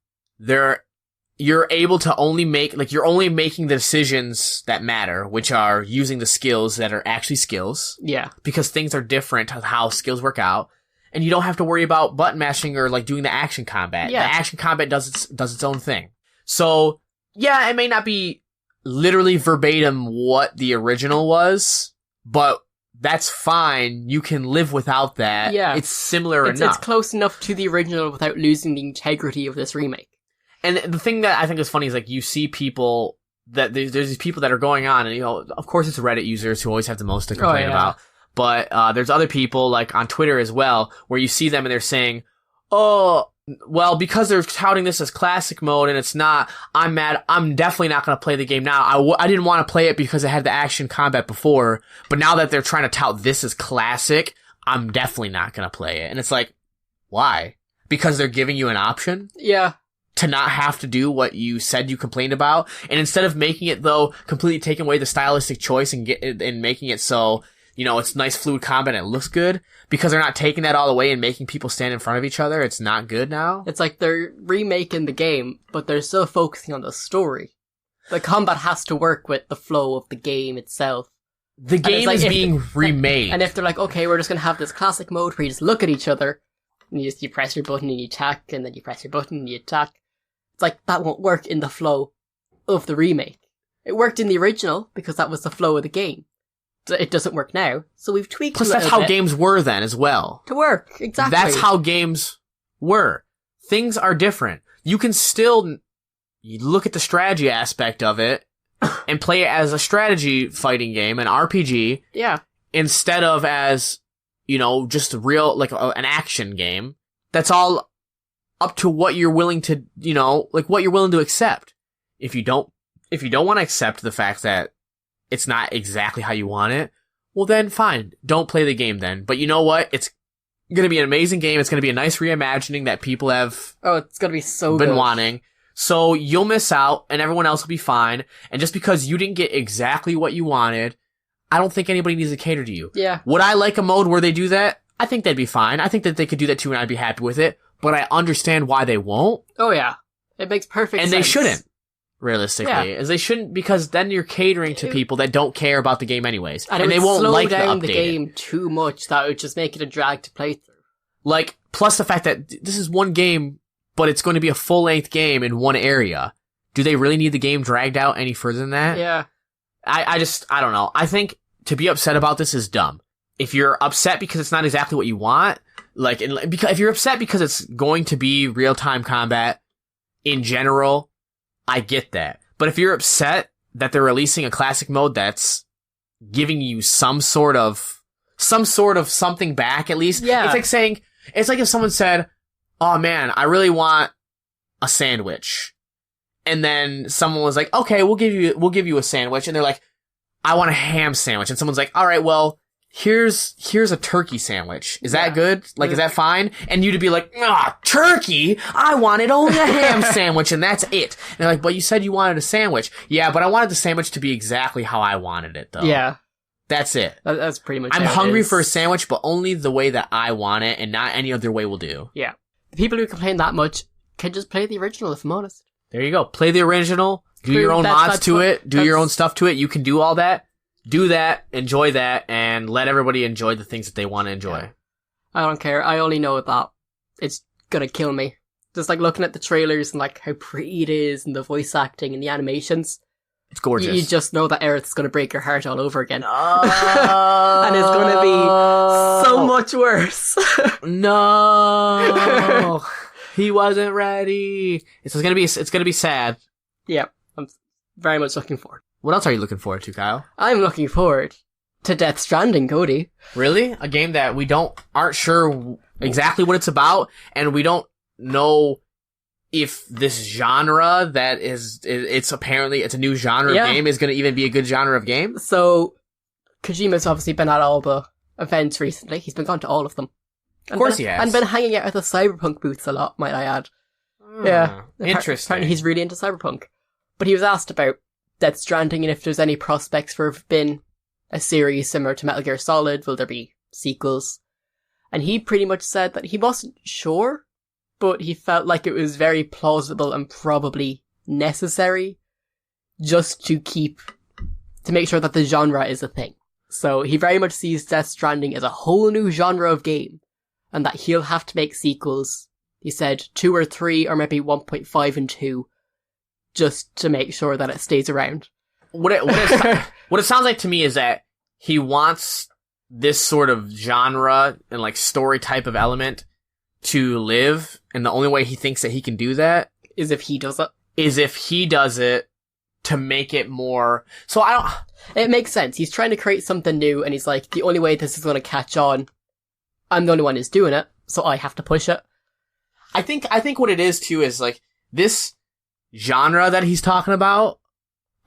you're able to only you're only making the decisions that matter, which are using the skills that are actually skills. Yeah. Because things are different how skills work out. And you don't have to worry about button mashing or like doing the action combat. Yeah. The action combat does its own thing. So, yeah, it may not be literally verbatim what the original was, but that's fine. You can live without that. Yeah. It's similar enough. It's close enough to the original without losing the integrity of this remake. And the thing that I think is funny is like you see people that there's these people that are going on, and of course it's Reddit users who always have the most to complain about. But there's other people like on Twitter as well where you see them and they're saying, "Oh, well, because they're touting this as classic mode and it's not, I'm mad. I'm definitely not going to play the game now. I didn't want to play it because it had the action combat before, but now that they're trying to tout this as classic, I'm definitely not going to play it." And it's like, why? Because they're giving you an option? Yeah. To not have to do what you said you complained about. And instead of making it, though, completely taking away the stylistic choice and making it so, it's nice fluid combat and it looks good, because they're not taking that all away and making people stand in front of each other, it's not good now. It's like they're remaking the game, but they're still focusing on the story. The combat has to work with the flow of the game itself. The game is being remade. And if they're like, okay, we're just gonna have this classic mode where you just look at each other, and you press your button and you attack, and then you press your button and you attack. It's like, that won't work in the flow of the remake. It worked in the original, because that was the flow of the game. It doesn't work now, so we've tweaked it. Plus, that's how games were then as well. To work, exactly. That's how games were. Things are different. You can still look at the strategy aspect of it and play it as a strategy fighting game, an RPG. Yeah. Instead of as, just a real, an action game. That's all up to what you're willing to, what you're willing to accept. If you don't want to accept the fact that it's not exactly how you want it, well then fine. Don't play the game then. But you know what? It's gonna be an amazing game. It's gonna be a nice reimagining that people have it's gonna be so been good. wanting. So you'll miss out and everyone else will be fine. And just because you didn't get exactly what you wanted, I don't think anybody needs to cater to you. Yeah. Would I like a mode where they do that? I think that'd be fine. I think that they could do that too and I'd be happy with it. But I understand why they won't. Oh yeah. It makes perfect sense. And they shouldn't, realistically. Yeah. As they shouldn't, because then you're catering to people that don't care about the game anyways. And they won't like the update. Slow down the game too much. That would just make it a drag to play through. Plus the fact that this is one game, but it's going to be a full-length game in one area. Do they really need the game dragged out any further than that? Yeah. I don't know. I think to be upset about this is dumb. If you're upset because it's not exactly what you want, if you're upset because it's going to be real-time combat in general, I get that. But if you're upset that they're releasing a classic mode that's giving you some sort of something back at least. Yeah. It's like if someone said, "Oh man, I really want a sandwich." and then someone was like, okay, we'll give you a sandwich, and they're like, I want a ham sandwich, and someone's like, all right, well, here's a turkey sandwich. Is that good? Like, is that fine? And you'd be like, turkey? I wanted only a ham sandwich, and that's it. And they're like, but you said you wanted a sandwich. Yeah, but I wanted the sandwich to be exactly how I wanted it, though. Yeah. That's it. That's pretty much I'm how it hungry is. for a sandwich, but only the way that I want it, and not any other way will do. Yeah. The people who complain that much can just play the original, if I'm honest. There you go. Play the original. Do your own mods to it. Do your own stuff to it. You can do all that. Do that. Enjoy that. And let everybody enjoy the things that they want to enjoy. Yeah. I don't care. I only know that it's gonna kill me. Just like looking at the trailers and like how pretty it is and the voice acting and the animations. It's gorgeous. You just know that Aerith's gonna break your heart all over again. And it's gonna be so much worse. No. He wasn't ready. It's gonna be sad. Yeah, I'm very much looking forward. What else are you looking forward to, Kyle? I'm looking forward to Death Stranding, Cody. Really? A game that we aren't sure exactly what it's about, and we don't know if this genre that it's a new genre of game is going to even be a good genre of game. So, Kojima's obviously been at all the events recently. He's been gone to all of them. Of course he has. And been hanging out at the Cyberpunk booths a lot, might I add. Yeah. Interesting. Apparently he's really into Cyberpunk. But he was asked about Death Stranding and if there's any prospects for being a series similar to Metal Gear Solid. Will there be sequels? And he pretty much said that he wasn't sure, but he felt like it was very plausible and probably necessary just to make sure that the genre is a thing. So he very much sees Death Stranding as a whole new genre of game, and that he'll have to make sequels. He said 2 or 3, or maybe 1.5 and 2, just to make sure that it stays around. What it sounds like to me is that he wants this sort of genre and like story type of element to live, and the only way he thinks that he can do that is if he does it to make it more. So it makes sense. He's trying to create something new, and he's like, the only way this is going to catch on, I'm the only one who's doing it, so I have to push it. I think what it is too is like this genre that he's talking about.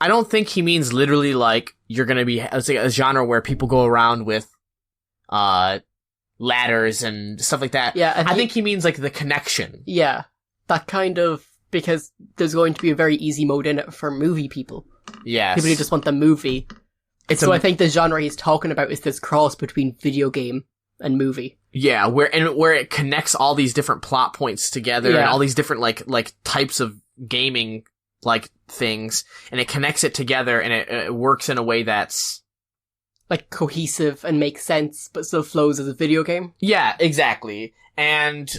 I don't think he means literally like you're gonna be a genre where people go around with ladders and stuff like that. Yeah, I think he means like the connection. Yeah, that kind of, because there's going to be a very easy mode in it for movie people. Yes. People who just want the movie. I think the genre he's talking about is this cross between video game and movie. Yeah, where it connects all these different plot points together and all these different like types of gaming like things, and it connects it together, and it works in a way that's like cohesive and makes sense, but still flows as a video game. Yeah, exactly. And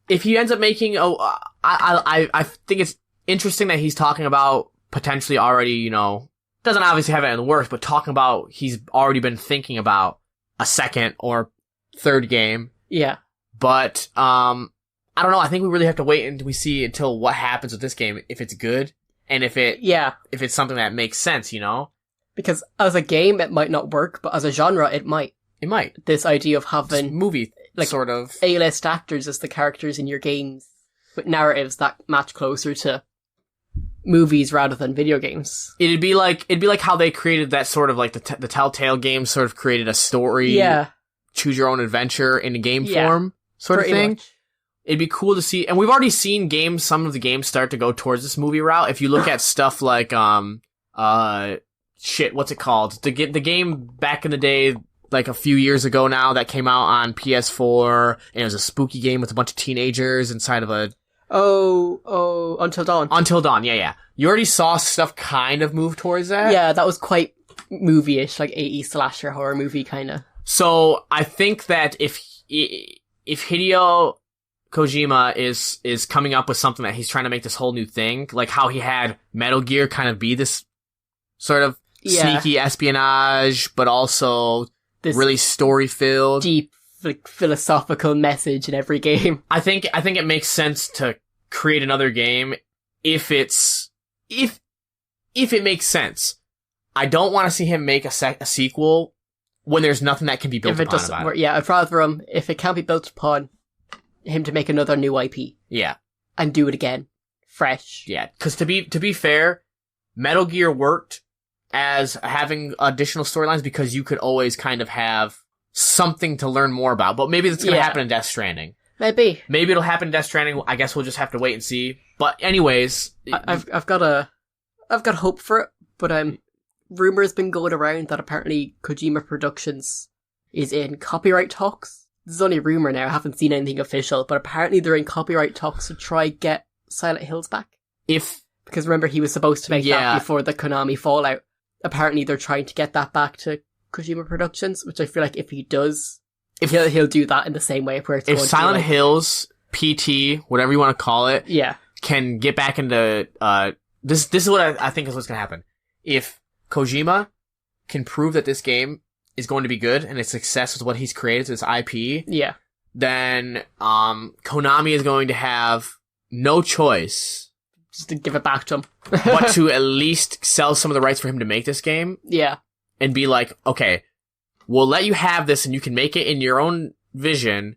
if he ends up making I think it's interesting that he's talking about potentially already, doesn't obviously have it in the works, but talking about he's already been thinking about a second or third game. Yeah. But I don't know. I think we really have to wait until what happens with this game, if it's good, and if it's something that makes sense, Because as a game, it might not work, but as a genre, it might. It might. This idea of having movie, like sort of A-list actors as the characters in your games, with narratives that match closer to movies rather than video games. It'd be like how they created that sort of like the Telltale games sort of created a story, choose your own adventure in a game form sort of thing. Much. It'd be cool to see, and we've already seen some of the games start to go towards this movie route. If you look at stuff like what's it called? The game back in the day, like a few years ago now, that came out on PS4, and it was a spooky game with a bunch of teenagers inside of a Until Dawn. Until Dawn, yeah. You already saw stuff kind of move towards that. Yeah, that was quite movie-ish, like 80s slasher horror movie kind of. So I think that if Hideo Kojima is coming up with something that he's trying to make this whole new thing, like how he had Metal Gear kind of be this sort of sneaky espionage, but also this really story-filled, deep, like, philosophical message in every game. I think it makes sense to create another game if it makes sense. I don't want to see him make a sequel when there's nothing that can be built upon about it. Yeah, I'd rather him, if it can't be built upon, him to make another new IP. Yeah. And do it again fresh. Yeah, because to be fair, Metal Gear worked as having additional storylines because you could always kind of have something to learn more about. But maybe that's going to happen in Death Stranding. Maybe it'll happen in Death Stranding. I guess we'll just have to wait and see. But anyways, I've got hope for it. But rumors been going around that apparently Kojima Productions is in copyright talks. This is only a rumor now. I haven't seen anything official, but apparently they're in copyright talks to try get Silent Hills back. Because remember, he was supposed to make that before the Konami fallout. Apparently they're trying to get that back to Kojima Productions, which I feel like if he does, he'll do that in the same way. Where it's if Silent Hills, PT, whatever you want to call it, can get back into this is what I think is what's going to happen. If Kojima can prove that this game is going to be good and its success with what he's created, this IP, then Konami is going to have no choice just to give it back to him. but to at least sell some of the rights for him to make this game. Yeah. And be like, okay, we'll let you have this and you can make it in your own vision,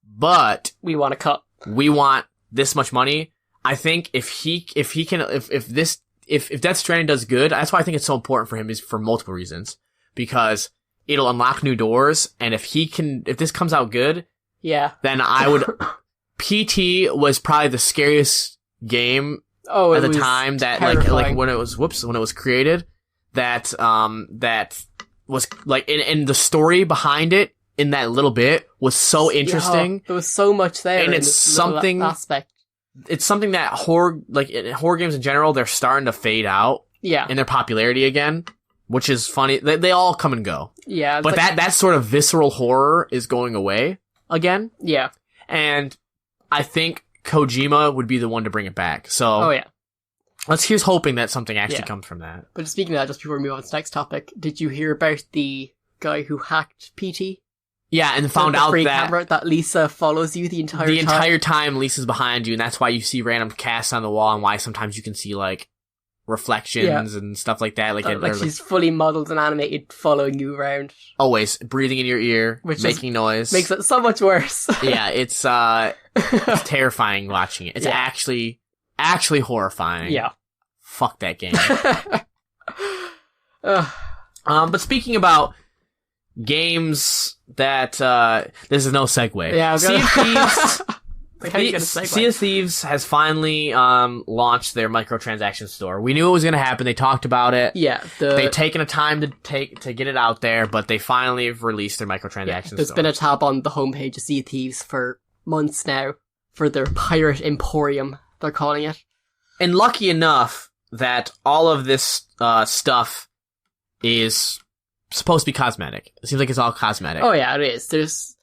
but we want a cut. We want this much money. I think if Death Stranding does good, that's why I think it's so important for him, is for multiple reasons. Because it'll unlock new doors, and if this comes out good, then I would, PT was probably the scariest game at the time that like when it was created, that was like, and the story behind it in that little bit was so interesting. There was so much there, and it's something aspect. It's something that horror games in general, they're starting to fade out in their popularity again, which is funny. They all come and go. Yeah. But that sort of visceral horror is going away again. Yeah. And I think Kojima would be the one to bring it back. So here's hoping that something actually comes from that. But speaking of that, just before we move on to the next topic, did you hear about the guy who hacked PT? Yeah, and found out that Lisa follows you the entire time. The entire time Lisa's behind you, and that's why you see random casts on the wall, and why sometimes you can see, like, reflections and stuff like that. Like she's fully modeled and animated following you around. Always. Breathing in your ear, making noise. Makes it so much worse. Yeah, it's terrifying watching it. It's actually horrifying. Yeah. Fuck that game. But speaking about games that this is no segue. Yeah, Sea of Thieves has finally launched their microtransaction store. We knew it was going to happen. They talked about it. Yeah, they've taken a time to get it out there, but they finally have released their microtransaction store. There's been a tab on the homepage of Sea of Thieves for months now for their pirate emporium, they're calling it. And lucky enough that all of this stuff is supposed to be cosmetic. It seems like it's all cosmetic. Oh yeah, it is. There's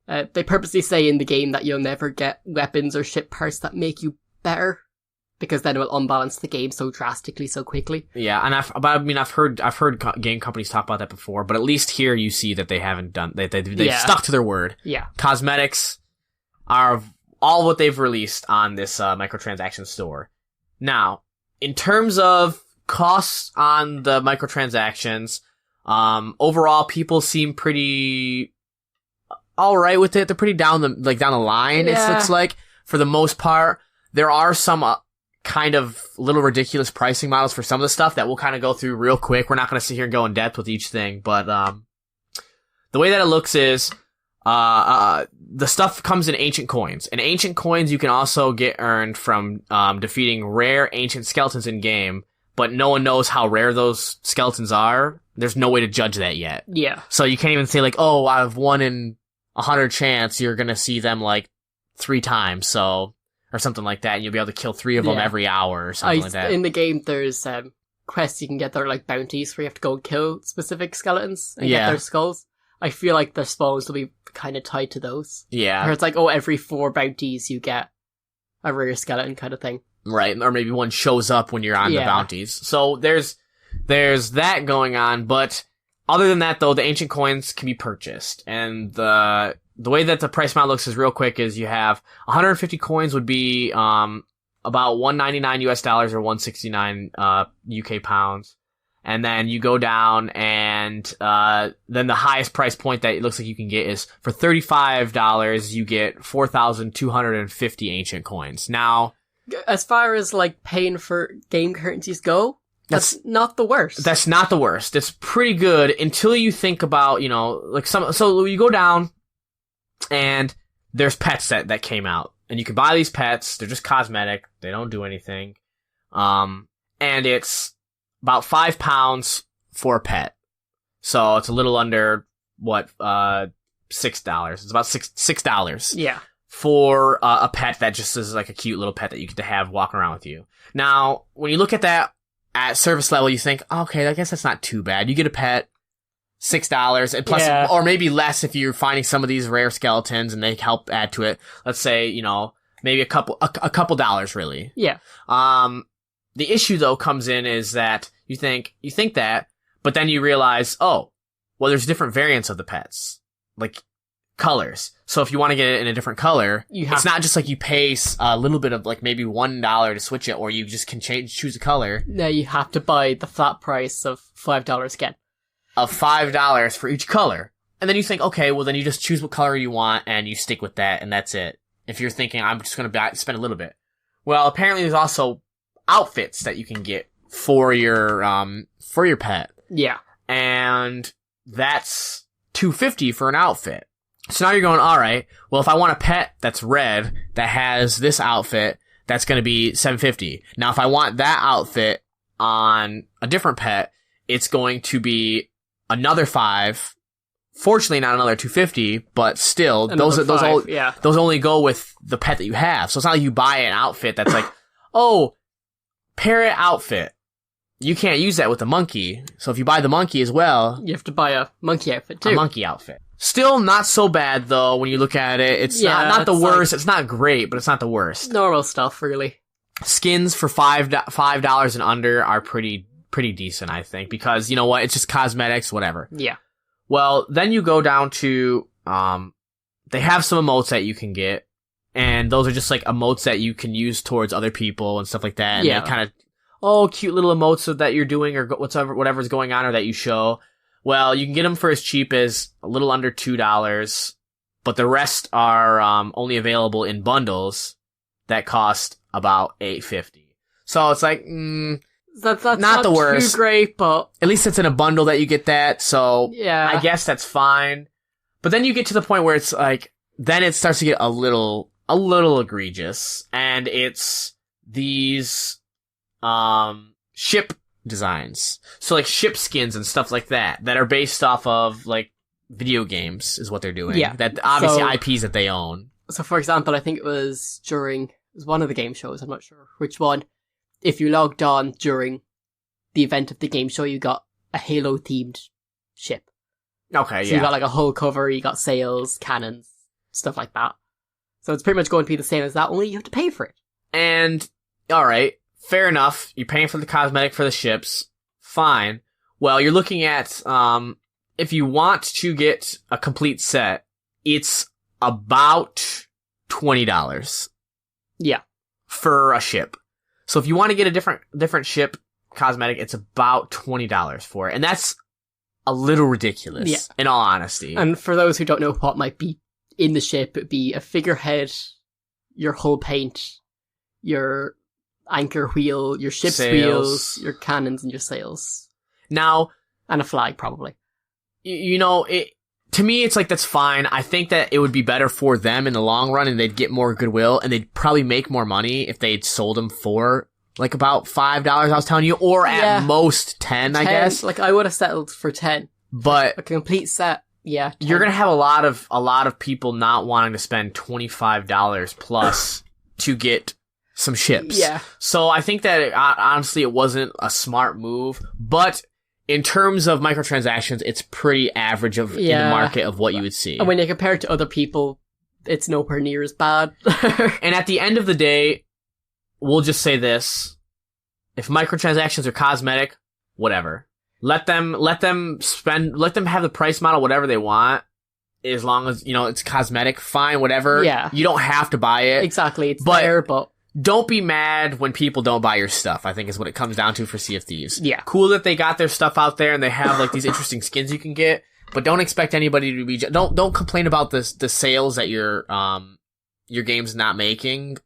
they purposely say in the game that you'll never get weapons or ship parts that make you better, because then it will unbalance the game so drastically, so quickly. Yeah, and I've heard game companies talk about that before, but at least here you see that they haven't done they've stuck to their word. Yeah, cosmetics are all what they've released on this microtransaction store. Now, in terms of costs on the microtransactions, overall people seem pretty alright with it. They're pretty down the line, it looks like, for the most part. There are some kind of little ridiculous pricing models for some of the stuff that we'll kind of go through real quick. We're not going to sit here and go in depth with each thing, but the way that it looks is the stuff comes in ancient coins. And ancient coins you can also get earned from defeating rare ancient skeletons in game, but no one knows how rare those skeletons are. There's no way to judge that yet. Yeah. So you can't even say like, oh, out of 1 in 100 chance you're gonna see them like 3 times, so, or something like that, and you'll be able to kill 3 of them every hour or something like that. In the game there's quests you can get that are like bounties where you have to go and kill specific skeletons and get their skulls. I feel like their spawns will be kind of tied to those. Yeah. Where it's like, oh, every 4 bounties you get a rare skeleton kind of thing. Right, or maybe one shows up when you're on the bounties. So there's that going on, but other than that though, the ancient coins can be purchased. And the way that the price model looks is real quick is you have 150 coins would be about $199 US or 169 UK pounds. And then you go down and then the highest price point that it looks like you can get is for $35 you get 4,250 ancient coins. Now, As far as, like, paying for game currencies go, that's not the worst. That's not the worst. It's pretty good until you think about, you know, like so you go down and there's pets that came out and you can buy these pets. They're just cosmetic. They don't do anything. And it's about £5 for a pet. So it's a little under $6. It's about $6. Yeah. For a pet that just is like a cute little pet that you get to have walking around with you. Now, when you look at that at service level, you think, okay, I guess that's not too bad. You get a pet, $6, and plus, or maybe less if you're finding some of these rare skeletons and they help add to it. Let's say, you know, maybe a couple dollars really. Yeah. The issue though comes in is that you think that, but then you realize, oh, well, there's different variants of the pets. Like, colors. So if you want to get it in a different color, it's not just like you pay a little bit of like maybe $1 to switch it, or you just can choose a color. No, you have to buy the flat price of $5 again. Of $5 for each color. And then you think, okay, well then you just choose what color you want and you stick with that and that's it. If you're thinking, I'm just going to spend a little bit. Well, apparently there's also outfits that you can get for your pet. Yeah. And that's $250 for an outfit. So now you're going, all right, well, if I want a pet that's red that has this outfit, that's going to be $750. Now, if I want that outfit on a different pet, it's going to be another $5. Fortunately, not another $250, but still, those only go with the pet that you have. So it's not like you buy an outfit that's like, oh, parrot outfit. You can't use that with the monkey. So if you buy the monkey as well, you have to buy a monkey outfit too. A monkey outfit. Still not so bad though when you look at it. It's not the worst. Like, it's not great, but it's not the worst. Normal stuff, really. Skins for $5 and under are pretty decent, I think, because you know what? It's just cosmetics, whatever. Yeah. Well, then you go down to they have some emotes that you can get, and those are just like emotes that you can use towards other people and stuff like that. And they kind of cute little emotes that you're doing or whatever's going on or that you show. Well, you can get them for as cheap as a little under $2, but the rest are only available in bundles that cost about $8.50. So it's like, that's not the worst. Too great, but at least it's in a bundle that you get that. So yeah, I guess that's fine. But then you get to the point where it's like, then it starts to get a little egregious, and it's these ship designs. So like ship skins and stuff like that are based off of like video games is what they're doing. Yeah. That obviously IPs that they own. So for example, I think it was one of the game shows, I'm not sure which one. If you logged on during the event of the game show, you got a Halo themed ship. Okay, so you got like a hull cover, you got sails, cannons, stuff like that. So it's pretty much going to be the same as that, only you have to pay for it. And alright. Fair enough. You're paying for the cosmetic for the ships. Fine. Well, you're looking at, if you want to get a complete set, it's about $20. Yeah. For a ship. So if you want to get a different ship cosmetic, it's about $20 for it. And that's a little ridiculous, in all honesty. And for those who don't know what might be in the ship, it'd be a figurehead, your hull paint, your anchor wheel, your ship's wheels, your cannons, and your sails. Now, and a flag, probably. You know, to me, it's like, that's fine. I think that it would be better for them in the long run, and they'd get more goodwill, and they'd probably make more money if they'd sold them for, like, about $5, I was telling you, or at most 10, I guess. Like, I would have settled for 10. But a complete set, 10. You're gonna have a lot of people not wanting to spend $25 plus to get some ships. Yeah. So I think that honestly it wasn't a smart move, but in terms of microtransactions, it's pretty average in the market of what you would see. And when you compare it to other people, it's nowhere near as bad. And at the end of the day, we'll just say this. If microtransactions are cosmetic, whatever. Let them have the price model, whatever they want. As long as, you know, it's cosmetic, fine, whatever. Yeah. You don't have to buy it. Exactly. It's there, but don't be mad when people don't buy your stuff, I think is what it comes down to for Sea of Thieves. Yeah. Cool that they got their stuff out there and they have like these interesting skins you can get, but don't expect anybody to be, don't complain about the sales that your game's not making.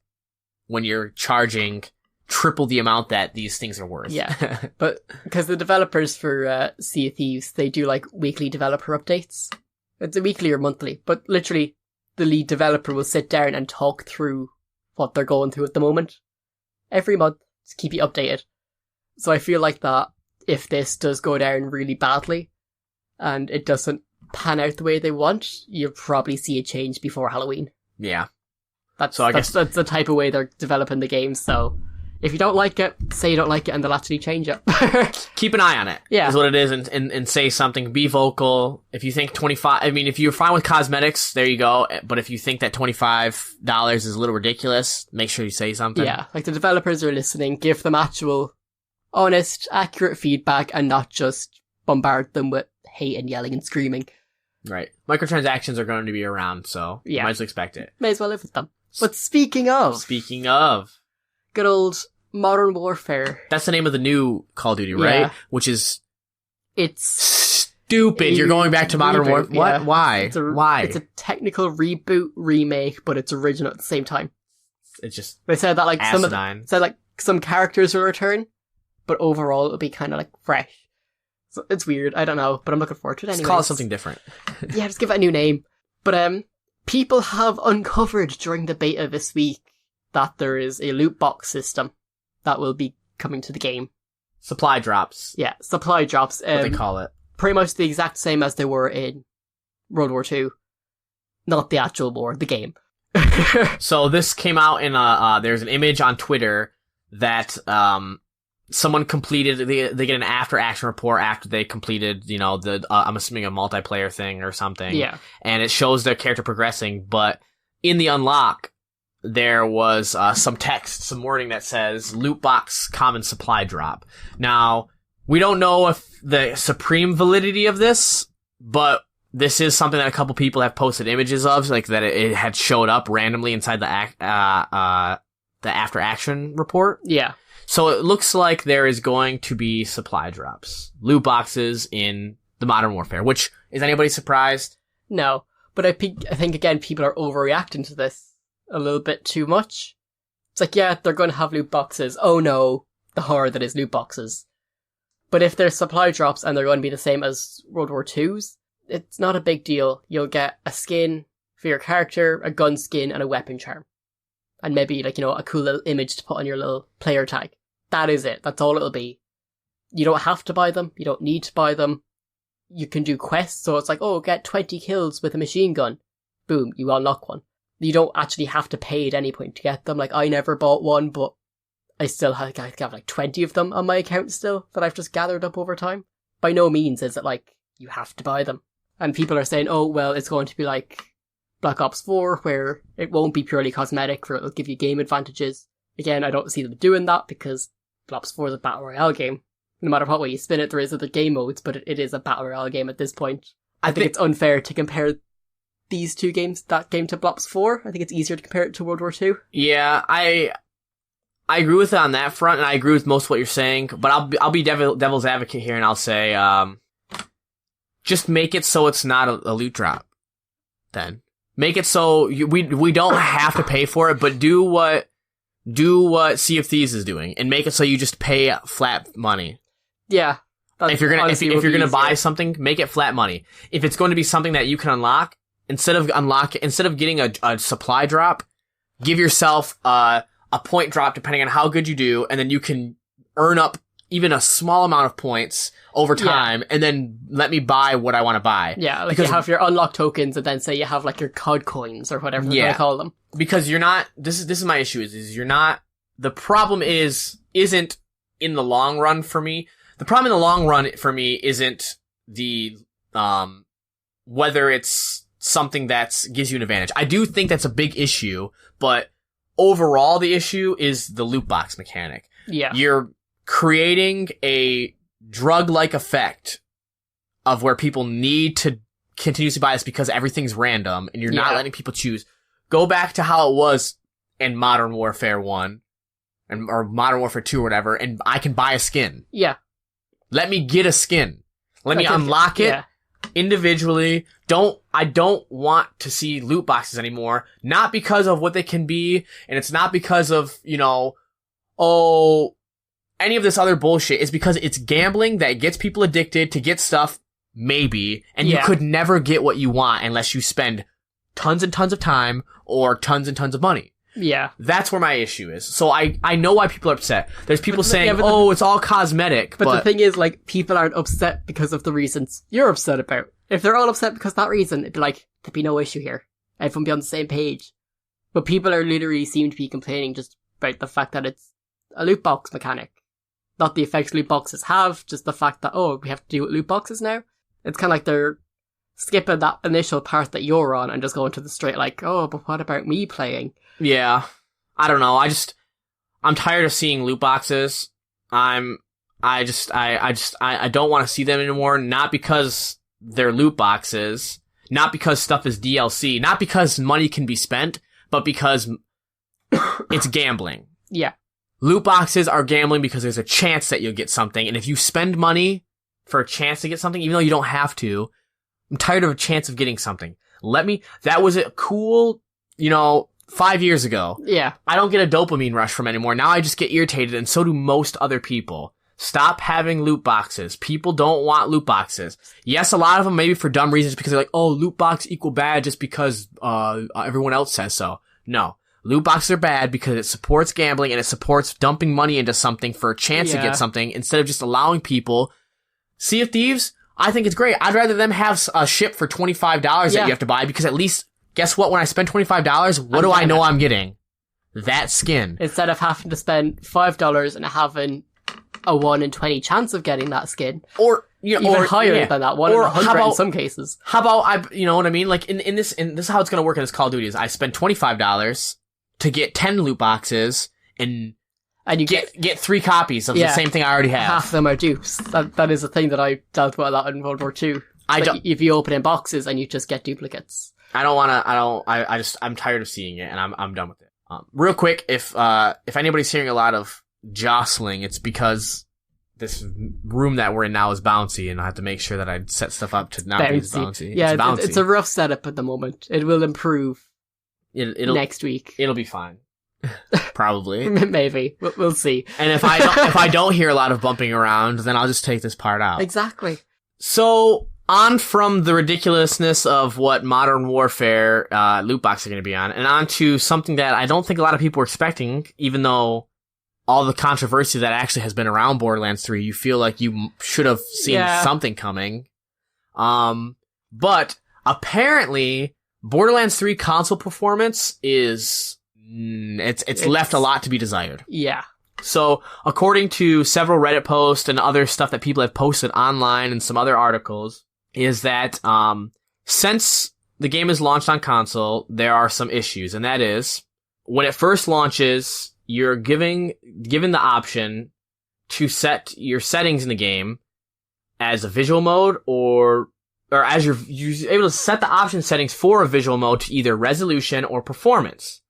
when you're charging triple the amount that these things are worth. Yeah, but because the developers for Sea of Thieves, they do like weekly developer updates. It's a weekly or monthly, but literally the lead developer will sit down and talk through what they're going through at the moment every month to keep you updated. So I feel like that if this does go down really badly and it doesn't pan out the way they want, you'll probably see a change before Halloween. Yeah. That's the type of way they're developing the game, so if you don't like it, say you don't like it and they'll actually change it. Keep an eye on it. Yeah. Is what it is, and say something. Be vocal. If you think if you're fine with cosmetics, there you go. But if you think that $25 is a little ridiculous, make sure you say something. Yeah, like the developers are listening, give them actual, honest, accurate feedback and not just bombard them with hate and yelling and screaming. Right. Microtransactions are going to be around, so you might as well expect it. May as well live with them. But speaking of, good old Modern Warfare. That's the name of the new Call of Duty, right? Yeah. Which is... It's stupid. You're going back to Modern Warfare. What? Yeah. Why? Why? It's a technical reboot remake, but it's original at the same time. It's just they said that like asinine. some characters will return, but overall it'll be kind of like fresh. So it's weird. I don't know, but I'm looking forward to it anyway. Just call it something different. Yeah, just give it a new name. But people have uncovered during the beta this week that there is a loot box system that will be coming to the game. Supply drops. Yeah, supply drops. What they call it. Pretty much the exact same as they were in World War II. Not the actual war, the game. So this came out in there's an image on Twitter that someone completed, they get an after action report after they completed, I'm assuming a multiplayer thing or something. Yeah. And it shows their character progressing, but in the unlock, there was some text, some wording that says loot box common supply drop. Now, we don't know if the supreme validity of this, but this is something that a couple people have posted images of, like that it had showed up randomly inside the after action report. Yeah. So it looks like there is going to be supply drops, loot boxes in the Modern Warfare, which, is anybody surprised? No, but I think again, people are overreacting to this a little bit too much. It's like, yeah, they're going to have loot boxes. Oh no, the horror that is loot boxes. But if there's supply drops and they're going to be the same as World War II's, it's not a big deal. You'll get a skin for your character, a gun skin, and a weapon charm. And maybe, a cool little image to put on your little player tag. That is it. That's all it'll be. You don't have to buy them. You don't need to buy them. You can do quests, so it's like, oh, get 20 kills with a machine gun. Boom, you unlock one. You don't actually have to pay at any point to get them. Like, I never bought one, but I still have 20 of them on my account still that I've just gathered up over time. By no means is it like, you have to buy them. And people are saying, oh, well, it's going to be like Black Ops 4, where it won't be purely cosmetic, where it'll give you game advantages. Again, I don't see them doing that, because Black Ops 4 is a Battle Royale game. No matter what way you spin it, there is other game modes, but it is a Battle Royale game at this point. I think it's unfair to compare these two games, that game to Black Ops 4. I think it's easier to compare it to World War II. Yeah, I agree with it on that front, and I agree with most of what you're saying, but I'll be devil's advocate here, and I'll say, just make it so it's not a loot drop. Then make it so we don't have to pay for it, but do what Sea of Thieves is doing, and make it so you just pay flat money. Yeah. If you're gonna buy something, make it flat money. If it's going to be something that you can unlock, instead of getting a supply drop, give yourself a point drop depending on how good you do, and then you can earn up even a small amount of points over time, and then let me buy what I want to buy. Yeah, like because you have your unlock tokens, and then say you have like your COD coins or whatever they call them. Because you're not. This is my issue. Is you're not. The problem isn't in the long run for me. The problem in the long run for me isn't the whether it's something that gives you an advantage. I do think that's a big issue, but overall the issue is the loot box mechanic. Yeah. You're creating a drug-like effect of where people need to continuously buy this because everything's random and you're not letting people choose. Go back to how it was in Modern Warfare 1 or Modern Warfare 2 or whatever, and I can buy a skin. Yeah. Let me get a skin. Let me unlock it. Yeah. individually, I don't want to see loot boxes anymore. Not because of what they can be, and it's not because of, any of this other bullshit. It's because it's gambling that gets people addicted to get stuff, maybe, and you could never get what you want unless you spend tons and tons of time or tons and tons of money. Yeah. That's where my issue is. So I know why people are upset. There's people saying, it's all cosmetic. But the thing is, like, people aren't upset because of the reasons you're upset about. If they're all upset because of that reason, it'd be like, there'd be no issue here. Everyone be on the same page. But people are literally seem to be complaining just about the fact that it's a loot box mechanic. Not the effects loot boxes have, just the fact that, we have to deal with loot boxes now. It's kind of like they're skipping that initial part that you're on and just going to the straight, like, but what about me playing? Yeah. I don't know. I'm tired of seeing loot boxes. I don't want to see them anymore. Not because they're loot boxes. Not because stuff is DLC. Not because money can be spent, but because it's gambling. Yeah. Loot boxes are gambling because there's a chance that you'll get something. And if you spend money for a chance to get something, even though you don't have to, I'm tired of a chance of getting something. That was a cool, 5 years ago. Yeah. I don't get a dopamine rush from anymore. Now I just get irritated, and so do most other people. Stop having loot boxes. People don't want loot boxes. Yes, a lot of them maybe for dumb reasons because they're like, loot box equal bad just because everyone else says so. No. Loot boxes are bad because it supports gambling and it supports dumping money into something for a chance to get something instead of just allowing people. Sea of Thieves, I think it's great. I'd rather them have a ship for $25 that you have to buy because at least, guess what? When I spend $25, what do I know I'm getting? That skin. Instead of having to spend $5 and having a 1 in 20 chance of getting that skin. Or, even higher than that, 1 in 100 in some cases. How about you know what I mean? Like in this is how it's going to work in this Call of Duty is I spend $25 to get 10 loot boxes and you get 3 copies of the same thing I already have. Half of them are dupes. That is a thing that I dealt with a lot in World War II. If you open in boxes and you just get duplicates. I'm tired of seeing it and I'm done with it. Real quick, if anybody's hearing a lot of jostling, it's because this room that we're in now is bouncy and I have to make sure that I set stuff up to not be as bouncy. Yeah, it's bouncy. It's a rough setup at the moment. It will improve next week. It'll be fine. Probably. Maybe. We'll see. And if I don't hear a lot of bumping around, then I'll just take this part out. Exactly. So, on from the ridiculousness of what Modern Warfare loot boxes are going to be on, and on to something that I don't think a lot of people were expecting, even though all the controversy that actually has been around Borderlands 3, you feel like you should have seen something coming. But apparently, Borderlands 3 console performance is... It's left a lot to be desired. Yeah. So, according to several Reddit posts and other stuff that people have posted online and some other articles, is that, since the game is launched on console, there are some issues, and that is, when it first launches, you're given the option to set your settings in the game as a visual mode or as you're able to set the option settings for a visual mode to either resolution or performance.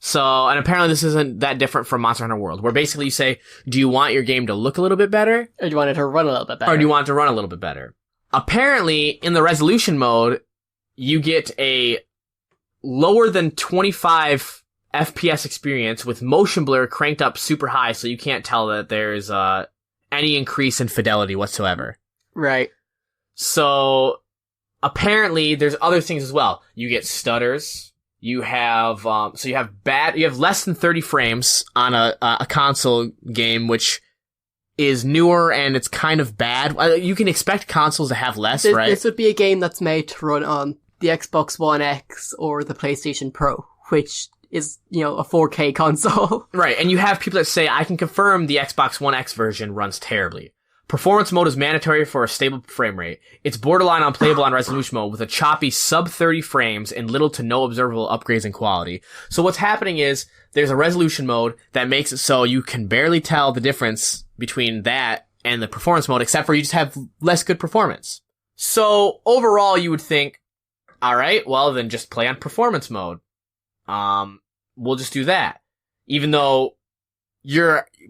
So, and apparently this isn't that different from Monster Hunter World, where basically you say, do you want your game to look a little bit better? Or do you want it to run a little bit better? Or do you want it to run a little bit better? Apparently, in the resolution mode, you get a lower than 25 FPS experience with motion blur cranked up super high, so you can't tell that there's any increase in fidelity whatsoever. Right. So, apparently, there's other things as well. You get stutters. You have, you have less than 30 frames on a console game, which is newer and it's kind of bad. You can expect consoles to have less, right? This would be a game that's made to run on the Xbox One X or the PlayStation Pro, which is, a 4K console. Right. And you have people that say, I can confirm the Xbox One X version runs terribly. Performance mode is mandatory for a stable frame rate. It's borderline unplayable on resolution mode with a choppy sub 30 frames and little to no observable upgrades in quality. So what's happening is there's a resolution mode that makes it so you can barely tell the difference between that and the performance mode, except for you just have less good performance. So overall you would think, alright, well then just play on performance mode. We'll just do that. Even though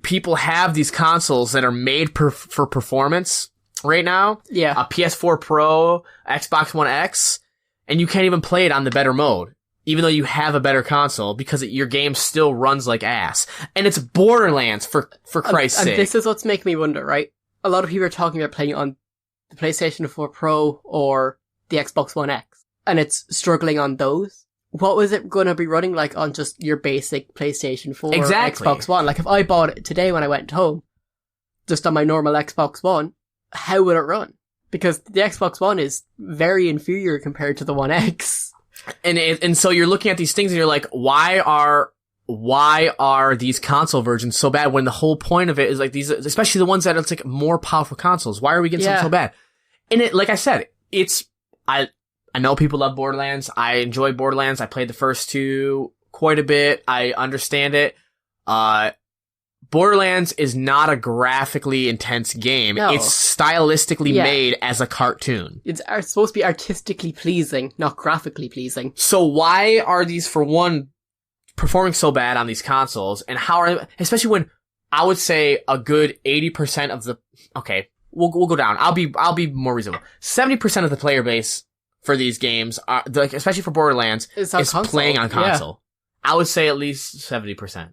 people have these consoles that are made for performance, right now. Yeah. A PS4 Pro, Xbox One X, and you can't even play it on the better mode, even though you have a better console, because your game still runs like ass. And it's Borderlands, for Christ's sake. And this is what's making me wonder, right? A lot of people are talking about playing on the PlayStation 4 Pro or the Xbox One X, and it's struggling on those. What was it going to be running like on just your basic PlayStation 4 or Xbox One? Like, if I bought it today when I went home, just on my normal Xbox One, how would it run? Because the Xbox One is very inferior compared to the One X. And so you're looking at these things and you're like, why are these console versions so bad when the whole point of it is like these, especially the ones that are like more powerful consoles? Why are we getting something so bad? And it, like I said, I know people love Borderlands. I enjoy Borderlands. I played the first two quite a bit. I understand it. Borderlands is not a graphically intense game. No. It's stylistically made as a cartoon. It's supposed to be artistically pleasing, not graphically pleasing. So why are these, for one, performing so bad on these consoles? And how are, especially when I would say a good 80% of the, okay, we'll go down. I'll be more reasonable. 70% of the player base for these games are, like, especially for Borderlands, is playing on console. Yeah. I would say at least 70%.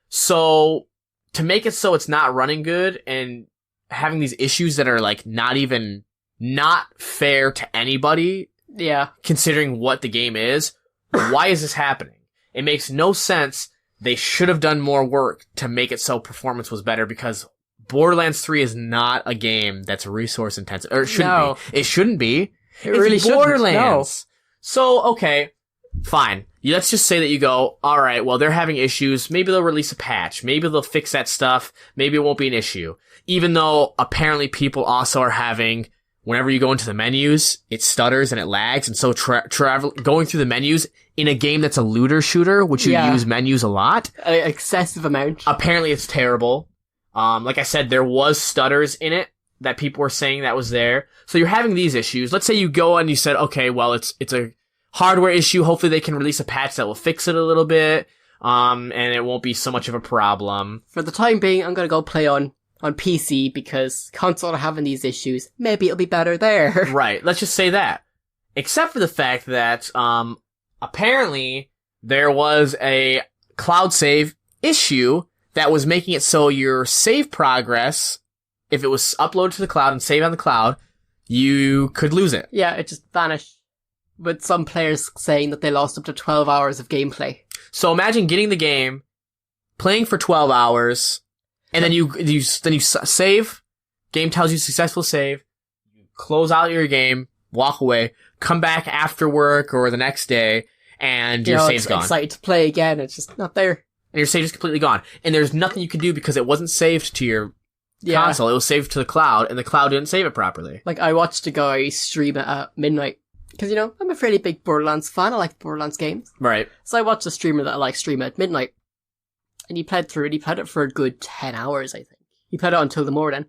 So to make it so it's not running good and having these issues that are like not fair to anybody. Yeah. Considering what the game is, why is this happening? It makes no sense. They should have done more work to make it so performance was better, because Borderlands 3 is not a game that's resource intensive. Or it shouldn't be. It shouldn't be. It really shouldn't. Borderlands. No. So, okay, fine. Let's just say that you go, alright, well, they're having issues. Maybe they'll release a patch. Maybe they'll fix that stuff. Maybe it won't be an issue. Even though apparently people also are having, whenever you go into the menus, it stutters and it lags. And so going through the menus in a game that's a looter shooter, which you use menus a lot. An excessive amount. Apparently it's terrible. Like I said, there was stutters in it that people were saying that was there. So you're having these issues. Let's say you go and you said, okay, well, it's a hardware issue. Hopefully they can release a patch that will fix it a little bit. And it won't be so much of a problem. For the time being, I'm gonna go play on PC because console are having these issues. Maybe it'll be better there. Right. Let's just say that. Except for the fact that, apparently there was a cloud save issue that was making it so your save progress, if it was uploaded to the cloud and saved on the cloud, you could lose it. Yeah, it just vanished. With some players saying that they lost up to 12 hours of gameplay. So imagine getting the game, playing for 12 hours, and then you save, game tells you successful save, you close out your game, walk away, come back after work or the next day, and your save's gone. Excited to play again, it's just not there. And your save is completely gone. And there's nothing you can do because it wasn't saved to your console, it was saved to the cloud, and the cloud didn't save it properly. Like, I watched a guy stream it at midnight. Because, I'm a fairly big Borderlands fan. I like Borderlands games. Right. So I watched a streamer that I like stream at midnight. And he played through it. He played it for a good 10 hours, I think. He played it until the morning.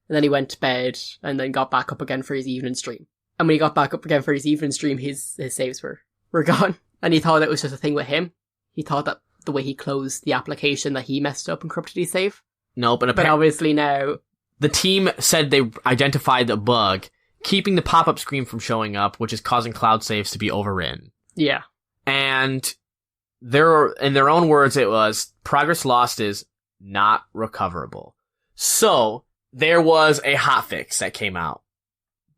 And then he went to bed and then got back up again for his evening stream. And when he got back up again for his evening stream, his saves were gone. And he thought it was just a thing with him. He thought that the way he closed the application that he messed up and corrupted his save. Nope. But obviously now... The team said they identified the bug, keeping the pop-up screen from showing up, which is causing cloud saves to be overwritten. Yeah. And in their own words, it was, progress lost is not recoverable. So, there was a hotfix that came out.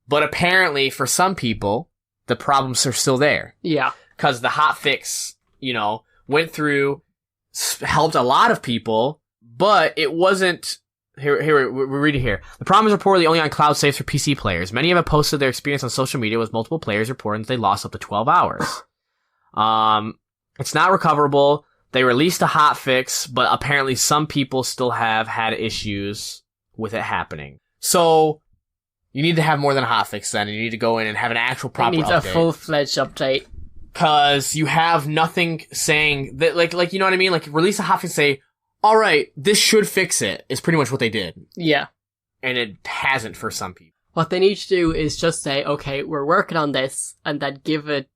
But apparently, for some people, the problems are still there. Yeah. Because the hotfix, went through, helped a lot of people, but it wasn't... Here, we're reading here. The problem is reportedly only on cloud saves for PC players. Many have posted their experience on social media with multiple players reporting that they lost up to 12 hours. It's not recoverable. They released a hotfix, but apparently some people still have had issues with it happening. So, you need to have more than a hotfix then, and you need to go in and have an actual proper update. It needs a full-fledged update. Cause you have nothing saying that, like, you know what I mean? Like, release a hotfix and say, alright, this should fix it, is pretty much what they did. Yeah. And it hasn't for some people. What they need to do is just say, okay, we're working on this, and then give it,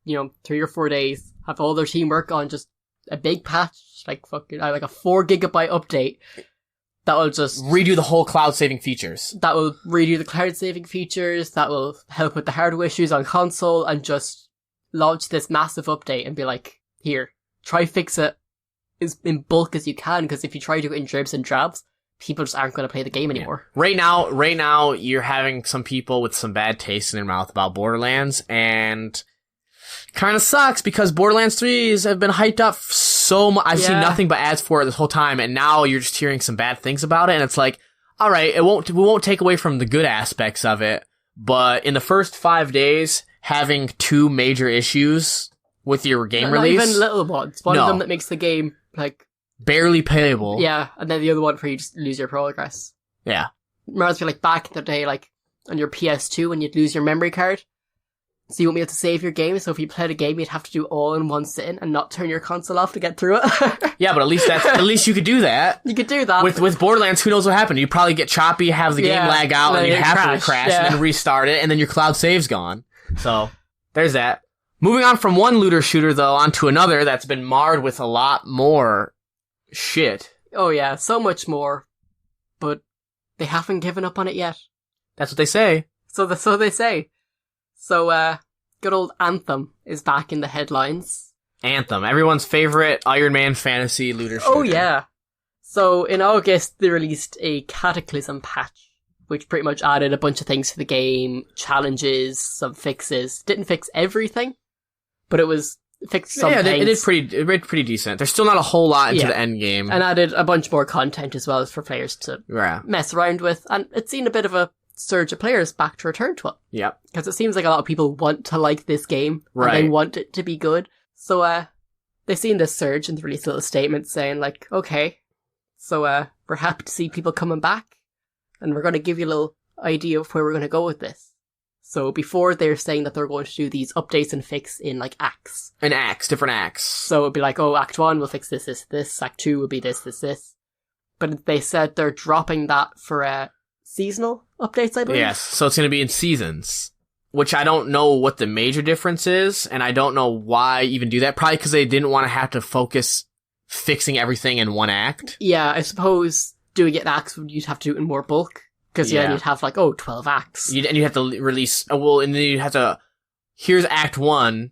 3 or 4 days, have all their team work on just a big patch, like a 4 gigabyte update, that will just redo the whole cloud saving features. That will redo the cloud saving features, that will help with the hardware issues on console, and just launch this massive update and be like, here, try fix it as in bulk as you can, because if you try to do it in dribs and drabs, people just aren't going to play the game anymore. Yeah. Right now, you're having some people with some bad taste in their mouth about Borderlands, and kind of sucks because Borderlands 3s have been hyped up so much. I've seen nothing but ads for it this whole time, and now you're just hearing some bad things about it, and it's like, all right, we won't take away from the good aspects of it, but in the first 5 days, having 2 major issues with your game release, not even little ones. One of them that makes the game like barely playable. Yeah, and then the other one where you just lose your progress. Yeah. Reminds me like back in the day, like on your PS2 when you'd lose your memory card. So you won't be able to save your game, so if you played a game, you'd have to do all in one sitting and not turn your console off to get through it. Yeah, but at least you could do that. You could do that. With Borderlands, who knows what happened? You probably get choppy, have the game lag out, and you have to crash, and then restart it, and then your cloud save's gone. So, there's that. Moving on from one looter shooter, though, onto another that's been marred with a lot more shit. Oh yeah, so much more. But they haven't given up on it yet. That's what they say. So they say. So, good old Anthem is back in the headlines. Anthem, everyone's favorite Iron Man fantasy looter shooter. Oh yeah. So, in August, they released a Cataclysm patch, which pretty much added a bunch of things to the game, challenges, some fixes. Didn't fix everything, but it fixed some things. It did pretty decent. There's still not a whole lot into the end game. And added a bunch more content as well for players to mess around with, and it's seen a bit of a surge of players back to return to it. Yeah. Because it seems like a lot of people want to like this game, and they want it to be good. So, they've seen this surge and released a little statement saying like, okay, so, we're happy to see people coming back, and we're going to give you a little idea of where we're going to go with this. So before they're saying that they're going to do these updates and fix in like acts. Different acts. So it'd be like, oh, Act 1 will fix this, Act 2 will be this. But they said they're dropping that for, seasonal updates, I believe. Yes, so it's going to be in seasons, which I don't know what the major difference is, and I don't know why even do that. Probably because they didn't want to have to focus fixing everything in one act. Yeah, I suppose doing it in acts, you'd have to do it in more bulk, because you'd have like, 12 acts. And you'd have to release, and then you'd have to, here's Act 1,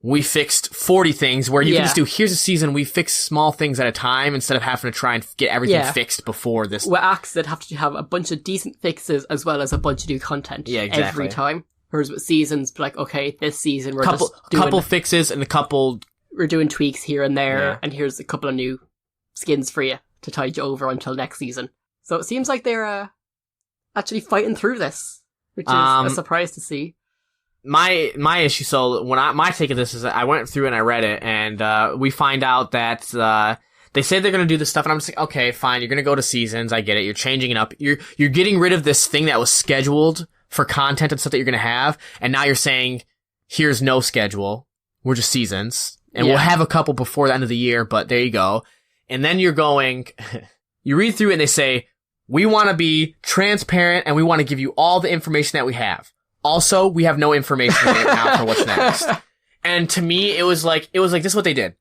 we fixed 40 things, where you can just do, here's a season, we fix small things at a time, instead of having to try and get everything fixed before this. With acts, they'd have to have a bunch of decent fixes, as well as a bunch of new content every time. Whereas with seasons, like, okay, this season we're just doing couple fixes and we're doing tweaks here and there, and here's a couple of new skins for you to tide you over until next season. So it seems like they're actually fighting through this, which is a surprise to see. My issue, so my take of this is that I went through and I read it, and we find out that they say they're gonna do this stuff, and I'm just like, okay, fine, you're gonna go to seasons, I get it, you're changing it up, you're getting rid of this thing that was scheduled for content and stuff that you're gonna have, and now you're saying, here's no schedule, we're just seasons, and we'll have a couple before the end of the year, but there you go. And then you're going, you read through it and they say, we want to be transparent and we want to give you all the information that we have. Also, we have no information right now for what's next. And to me, it was like, this is what they did.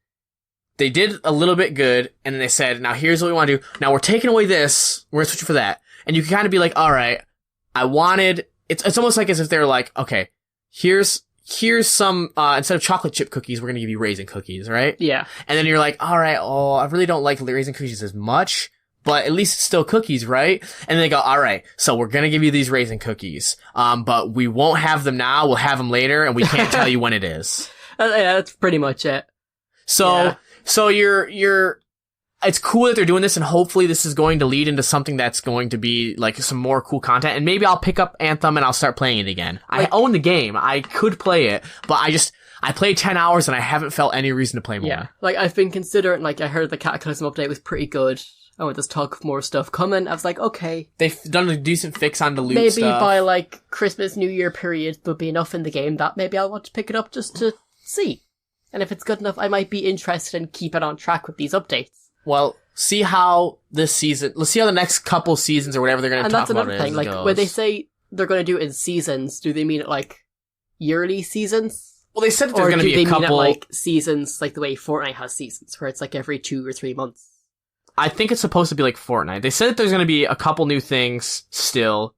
They did a little bit good, and then they said, now here's what we want to do. Now we're taking away this, we're going to switch for that. And you can kind of be like, alright, it's almost like as if they're like, okay, here's some, instead of chocolate chip cookies, we're going to give you raisin cookies, right? Yeah. And then you're like, alright, I really don't like raisin cookies as much, but at least it's still cookies, right? And then they go, alright, so we're gonna give you these raisin cookies, but we won't have them now, we'll have them later, and we can't tell you when it is. Yeah, that's pretty much it. So it's cool that they're doing this, and hopefully this is going to lead into something that's going to be, like, some more cool content, and maybe I'll pick up Anthem and I'll start playing it again. I own the game, I could play it, but I played 10 hours and I haven't felt any reason to play more. Yeah, like, I've been considering, like, I heard the Cataclysm update was pretty good. Oh, there's talk of more stuff coming. I was like, okay. They've done a decent fix on the loot maybe stuff. By, like, Christmas, New Year period, there'll be enough in the game that maybe I'll want to pick it up just to see. And if it's good enough, I might be interested in keeping on track with these updates. Well, see how this season, let's see how the next couple seasons or whatever they're going to talk about it. And that's another thing, like, when they say they're going to do it in seasons, do they mean it, like, yearly seasons? Well, they said that there's going to be a couple... Or do they mean it, like, seasons, like the way Fortnite has seasons, where it's, like, every 2 or 3 months? I think it's supposed to be like Fortnite. They said that there's going to be a couple new things still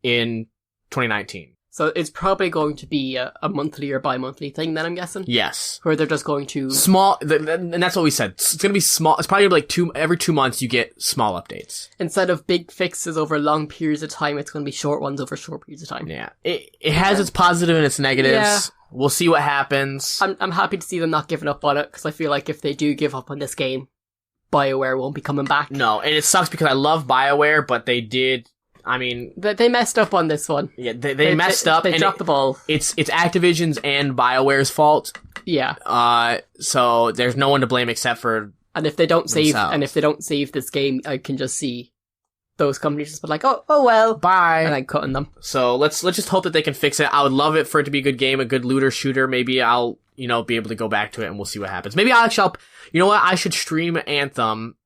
in 2019. So it's probably going to be a monthly or bi-monthly thing then, I'm guessing? Yes. Where they're just going to... Small, and that's what we said. It's going to be small. It's probably like every 2 months you get small updates. Instead of big fixes over long periods of time, it's going to be short ones over short periods of time. Yeah. It has its positive and its negatives. Yeah. We'll see what happens. I'm happy to see them not giving up on it, because I feel like if they do give up on this game, BioWare won't be coming back. No, and it sucks because I love BioWare, but they did... I mean... They messed up on this one. Yeah, they messed up. They dropped the ball. It's Activision's and BioWare's fault. Yeah. So there's no one to blame except for And if they don't save, themselves. and if they don't save this game, I can just see those companies just be like, oh well, Bye. and I'm cutting them. So let's just hope that they can fix it. I would love it for it to be a good game, a good looter shooter. Maybe I'll, be able to go back to it and we'll see what happens. Maybe you know what? I should stream Anthem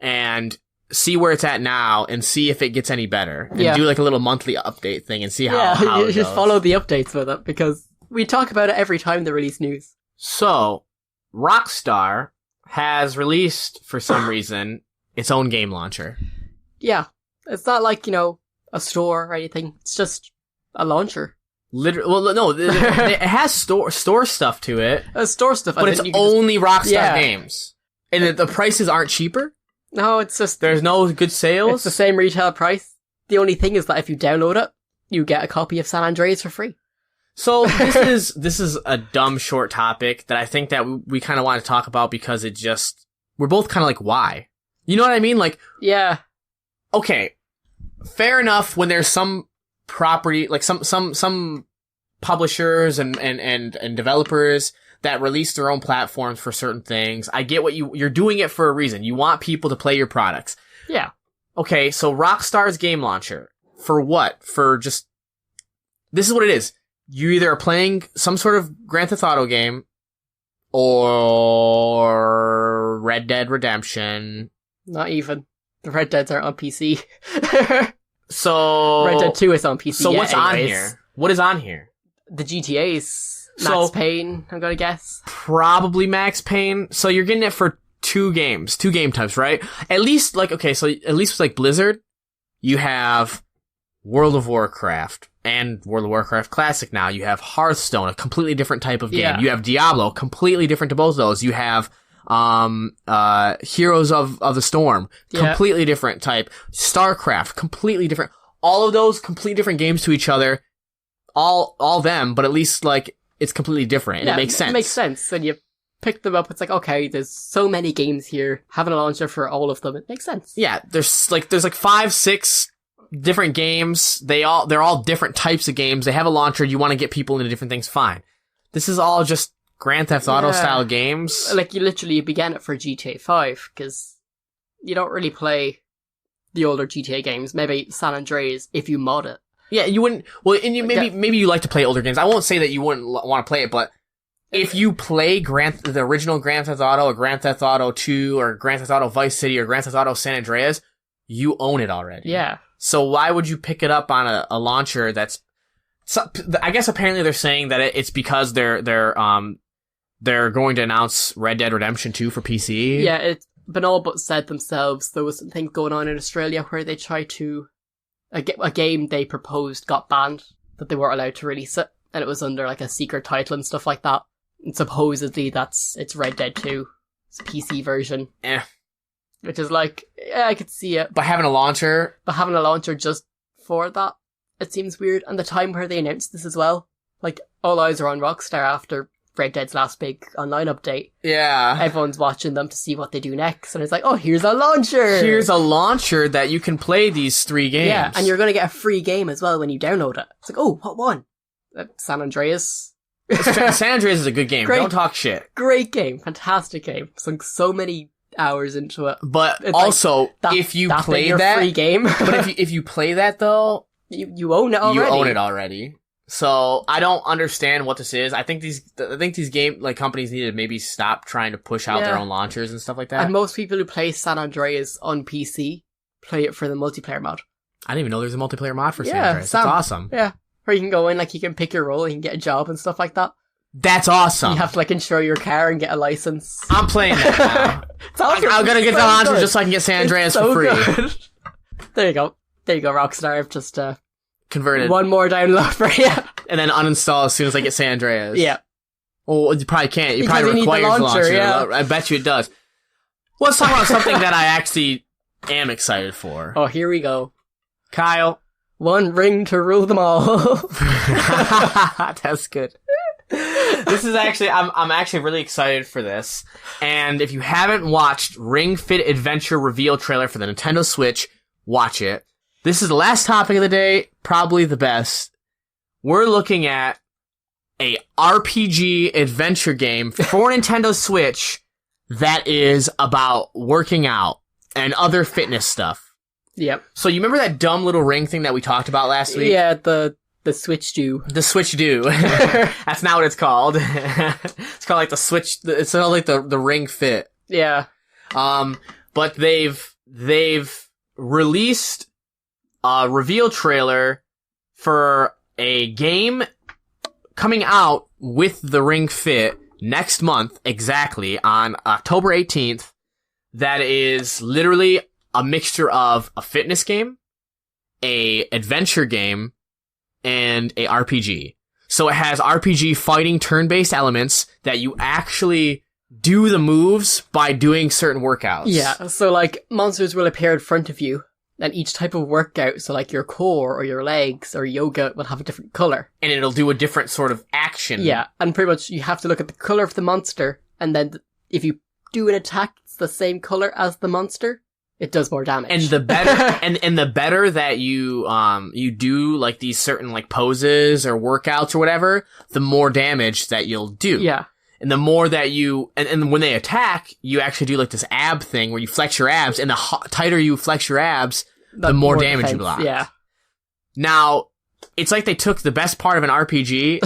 and see where it's at now and see if it gets any better. And do like a little monthly update thing and see how you it just goes. follow the updates with it, because we talk about it every time they release news. So, Rockstar has released, for some reason, its own game launcher. Yeah. It's not like, a store or anything. It's just a launcher. Well, no, it has store stuff to it. Store stuff. But it's only Rockstar games. And the prices aren't cheaper? No, it's just... There's no good sales? It's the same retail price. The only thing is that if you download it, you get a copy of San Andreas for free. So this is a dumb short topic that I think that we kind of want to talk about because we're both kind of like, why? You know what I mean? Like, yeah. Okay. Fair enough when there's some property, like some publishers and developers that release their own platforms for certain things. I get what you're doing it for a reason. You want people to play your products. Yeah. Okay, so Rockstar's game launcher. For what? This is what it is. You either are playing some sort of Grand Theft Auto game or Red Dead Redemption. Not even. The Red Deads aren't on PC. So... Red Dead 2 is on PC. So what's on here? What is on here? The GTAs. Max Payne, I'm gonna guess. Probably Max Payne. So you're getting it for two game types, right? At least with Blizzard, you have World of Warcraft and World of Warcraft Classic now. You have Hearthstone, a completely different type of game. Yeah. You have Diablo, completely different to both of those. You have Heroes of the Storm, completely different type. StarCraft, completely different. All of those completely different games to each other. All them, but at least it's completely different, and it makes sense. It makes sense. When you pick them up, it's like, okay, there's so many games here. Having a launcher for all of them, it makes sense. Yeah, there's 5-6 different games. They're all different types of games. They have a launcher. You want to get people into different things. Fine. This is all just Grand Theft Auto style games. You began it for GTA 5, because you don't really play the older GTA games. Maybe San Andreas if you mod it. Yeah, you wouldn't. Well, and maybe you like to play older games. I won't say that you wouldn't want to play it, but if you play the original Grand Theft Auto, or Grand Theft Auto 2, or Grand Theft Auto Vice City, or Grand Theft Auto San Andreas, you own it already. Yeah. So why would you pick it up on a launcher that's? I guess apparently they're saying that it's because they're going to announce Red Dead Redemption 2 for PC. Yeah, it's been all but said themselves. There was some things going on in Australia where they tried to. A game they proposed got banned, that they weren't allowed to release it, and it was under a secret title and stuff like that. And supposedly it's Red Dead 2. It's a PC version. Which is I could see it. But having a launcher just for that, it seems weird. And the time where they announced this as well, all eyes are on Rockstar after Red Dead's last big online update. Yeah. Everyone's watching them to see what they do next. And it's like, oh, here's a launcher! Here's a launcher that you can play these 3 games. Yeah, and you're going to get a free game as well when you download it. It's like, oh, what one? San Andreas. San Andreas is a good game. Don't talk shit. Great game. Fantastic game. Sunk so many hours into it. But it's also, if you play that... free game. But if you play that, though... You own it already. You own it already. So I don't understand what this is. I think these game companies need to maybe stop trying to push out their own launchers and stuff like that. And most people who play San Andreas on PC play it for the multiplayer mod. I didn't even know there's a multiplayer mod for San Andreas. That's awesome. Yeah, where you can go in, you can pick your role, you can get a job and stuff like that. That's awesome. You have to, like, insure your car and get a license. I'm playing that now. I'm gonna get the launcher just so I can get San Andreas for free. Good. There you go, Rockstar. I've just, converted. One more download for you. And then uninstall as soon as I get San Andreas. Yeah. Well, you probably can't. You Because probably you need requires the launcher, yeah. I bet you it does. Well, let's talk about something that I actually am excited for. Oh, here we go. Kyle. One ring to rule them all. That's good. This is actually, I'm actually really excited for this. And if you haven't watched Ring Fit Adventure reveal trailer for the Nintendo Switch, watch it. This is the last topic of the day, probably the best. We're looking at a RPG adventure game for Nintendo Switch that is about working out and other fitness stuff. Yep. So you remember that dumb little ring thing that we talked about last week? Yeah, the Switch Do. The Switch Do. That's not what it's called. It's called like the Switch, it's called like the Ring Fit. Yeah. But they've released a reveal trailer for a game coming out with the Ring Fit next month, exactly, on October 18th, that is literally a mixture of a fitness game, a adventure game, and a RPG. So it has RPG fighting turn-based elements that you actually do the moves by doing certain workouts. Yeah, so like monsters will appear in front of you, and each type of workout, so like your core or your legs or yoga, will have a different color. And it'll do a different sort of action. Yeah, and pretty much you have to look at the color of the monster, and then if you do an attack that's the same color as the monster, it does more damage. And the better, and the better that you do like these certain like poses or workouts or whatever, the more damage that you'll do. Yeah. And the more that you, and when they attack, you actually do like this ab thing where you flex your abs, and the tighter you flex your abs, the more damage you block. Yeah. Now, it's like they took the best part of an RPG,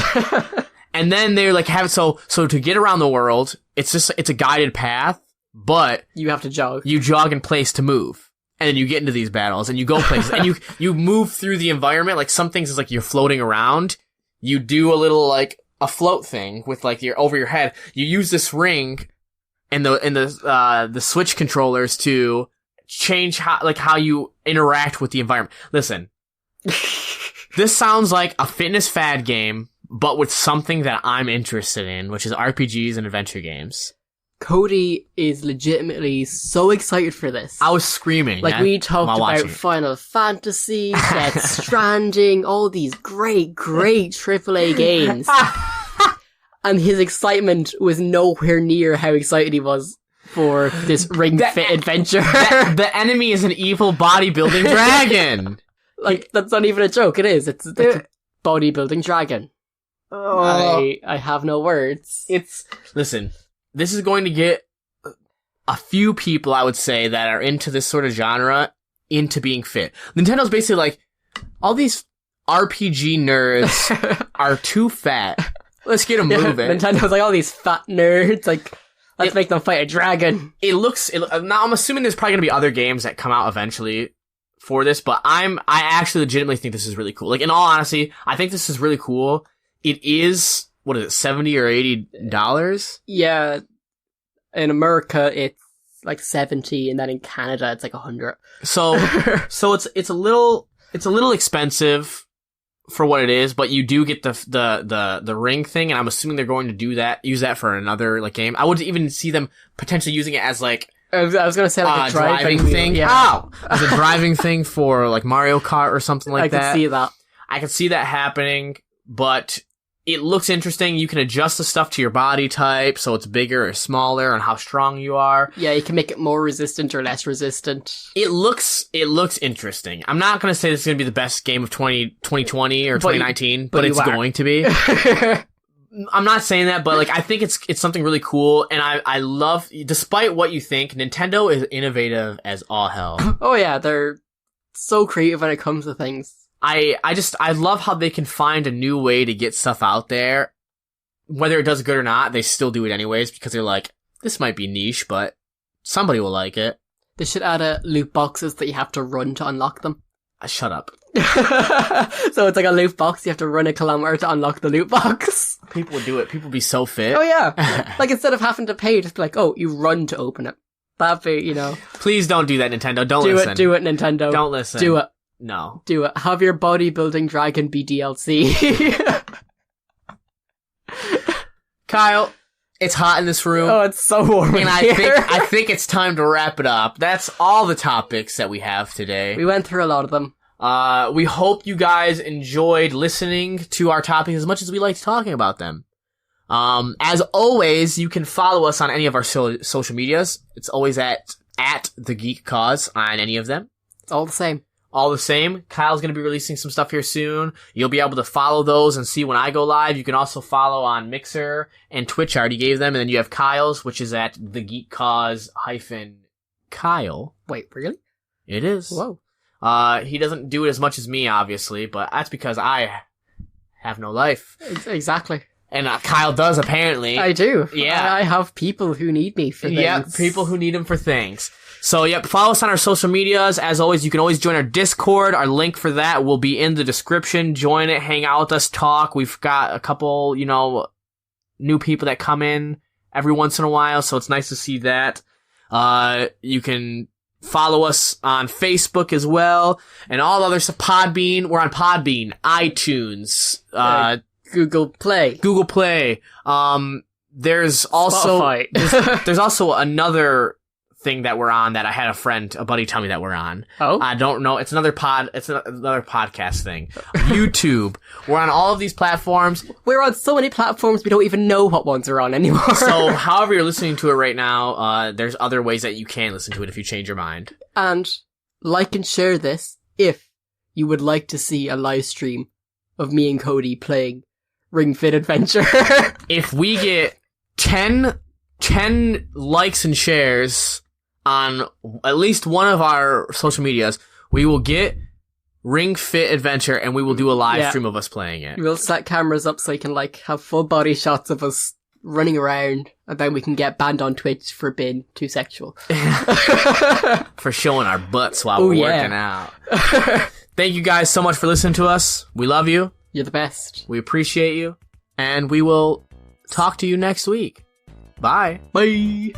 and then they're like have it so to get around the world, it's a guided path, but you have to jog. You jog in place to move. And then you get into these battles, and you go places, and you move through the environment, like some things is like you're floating around, you do a little like, a float thing with like over your head. You use this ring and the Switch controllers to change how you interact with the environment. Listen, this sounds like a fitness fad game, but with something that I'm interested in, which is RPGs and adventure games. Cody is legitimately so excited for this. I was screaming. Like, we talked about Final Fantasy, Death Stranding, all these great AAA games. And his excitement was nowhere near how excited he was for this Ring Fit adventure. The enemy is an evil bodybuilding dragon. Like, that's not even a joke, it is. It's a bodybuilding dragon. Oh. I have no words. Listen, this is going to get a few people, I would say, that are into this sort of genre into being fit. Nintendo's basically like, all these RPG nerds are too fat. Let's get them moving. Nintendo's like, all these fat nerds, like, let's make them fight a dragon. Now I'm assuming there's probably gonna be other games that come out eventually for this, but I actually legitimately think this is really cool. Like, in all honesty, I think this is really cool. It is, what is it, $70 or $80? Yeah. In America, it's like 70, and then in Canada, it's like 100. So it's a little expensive for what it is, but you do get the ring thing, and I'm assuming they're going to use that for another like game. I would even see them potentially using it as like I was gonna say like a driving thing. Yeah. Ow! As a driving thing for like Mario Kart or something like that. I can see that. I can see that happening, but it looks interesting. You can adjust the stuff to your body type, so it's bigger or smaller, and how strong you are. Yeah, you can make it more resistant or less resistant. It looks interesting. I'm not going to say this is going to be the best game of 2020 or 2019, but it's going to be. I'm not saying that, but like I think it's something really cool, and I love, despite what you think, Nintendo is innovative as all hell. Oh yeah, they're so creative when it comes to things. I love how they can find a new way to get stuff out there. Whether it does good or not, they still do it anyways, because they're like, this might be niche, but somebody will like it. They should add loot boxes that you have to run to unlock them. Shut up. So it's like a loot box. You have to run a kilometer to unlock the loot box. People would do it. People would be so fit. Oh yeah. Like instead of having to pay, just be like, oh, you run to open it. That'd be, you know. Please don't do that, Nintendo. Don't listen. Do it, Nintendo. Don't listen. Do it. No. Do it. Have your bodybuilding dragon be DLC. Kyle, it's hot in this room. Oh, it's so warm in and here. I think it's time to wrap it up. That's all the topics that we have today. We went through a lot of them. We hope you guys enjoyed listening to our topics as much as we liked talking about them. As always, you can follow us on any of our social medias. It's always at the Geek Cause on any of them. It's all the same. All the same. Kyle's going to be releasing some stuff here soon. You'll be able to follow those and see when I go live. You can also follow on Mixer and Twitch. I already gave them. And then you have Kyle's, which is at the Geek Cause -Kyle. Wait, really? It is. Whoa. He doesn't do it as much as me, obviously, but that's because I have no life. Exactly. And Kyle does, apparently. I do. Yeah. I have people who need me for things. Yep, people who need him for things. So, yep, follow us on our social medias. As always, you can always join our Discord. Our link for that will be in the description. Join it, hang out with us, talk. We've got a couple, new people that come in every once in a while, so it's nice to see that. You can follow us on Facebook as well, and all the other stuff. Podbean. We're on Podbean, iTunes, Google Play. There's also Spotify. there's also another thing that we're on that I had a buddy tell me that we're on. Oh? I don't know. It's another podcast thing. YouTube. We're on all of these platforms. We're on so many platforms we don't even know what ones are on anymore. So however you're listening to it right now, there's other ways that you can listen to it if you change your mind. And like and share this if you would like to see a live stream of me and Cody playing Ring Fit Adventure. If we get 10 likes and shares on at least one of our social medias, we will get Ring Fit Adventure and we will do a live stream of us playing it. We'll set cameras up so you can have full body shots of us running around, and then we can get banned on Twitch for being too sexual. For showing our butts while we're working out. Thank you guys so much for listening to us. We love you. You're the best. We appreciate you. And we will talk to you next week. Bye. Bye.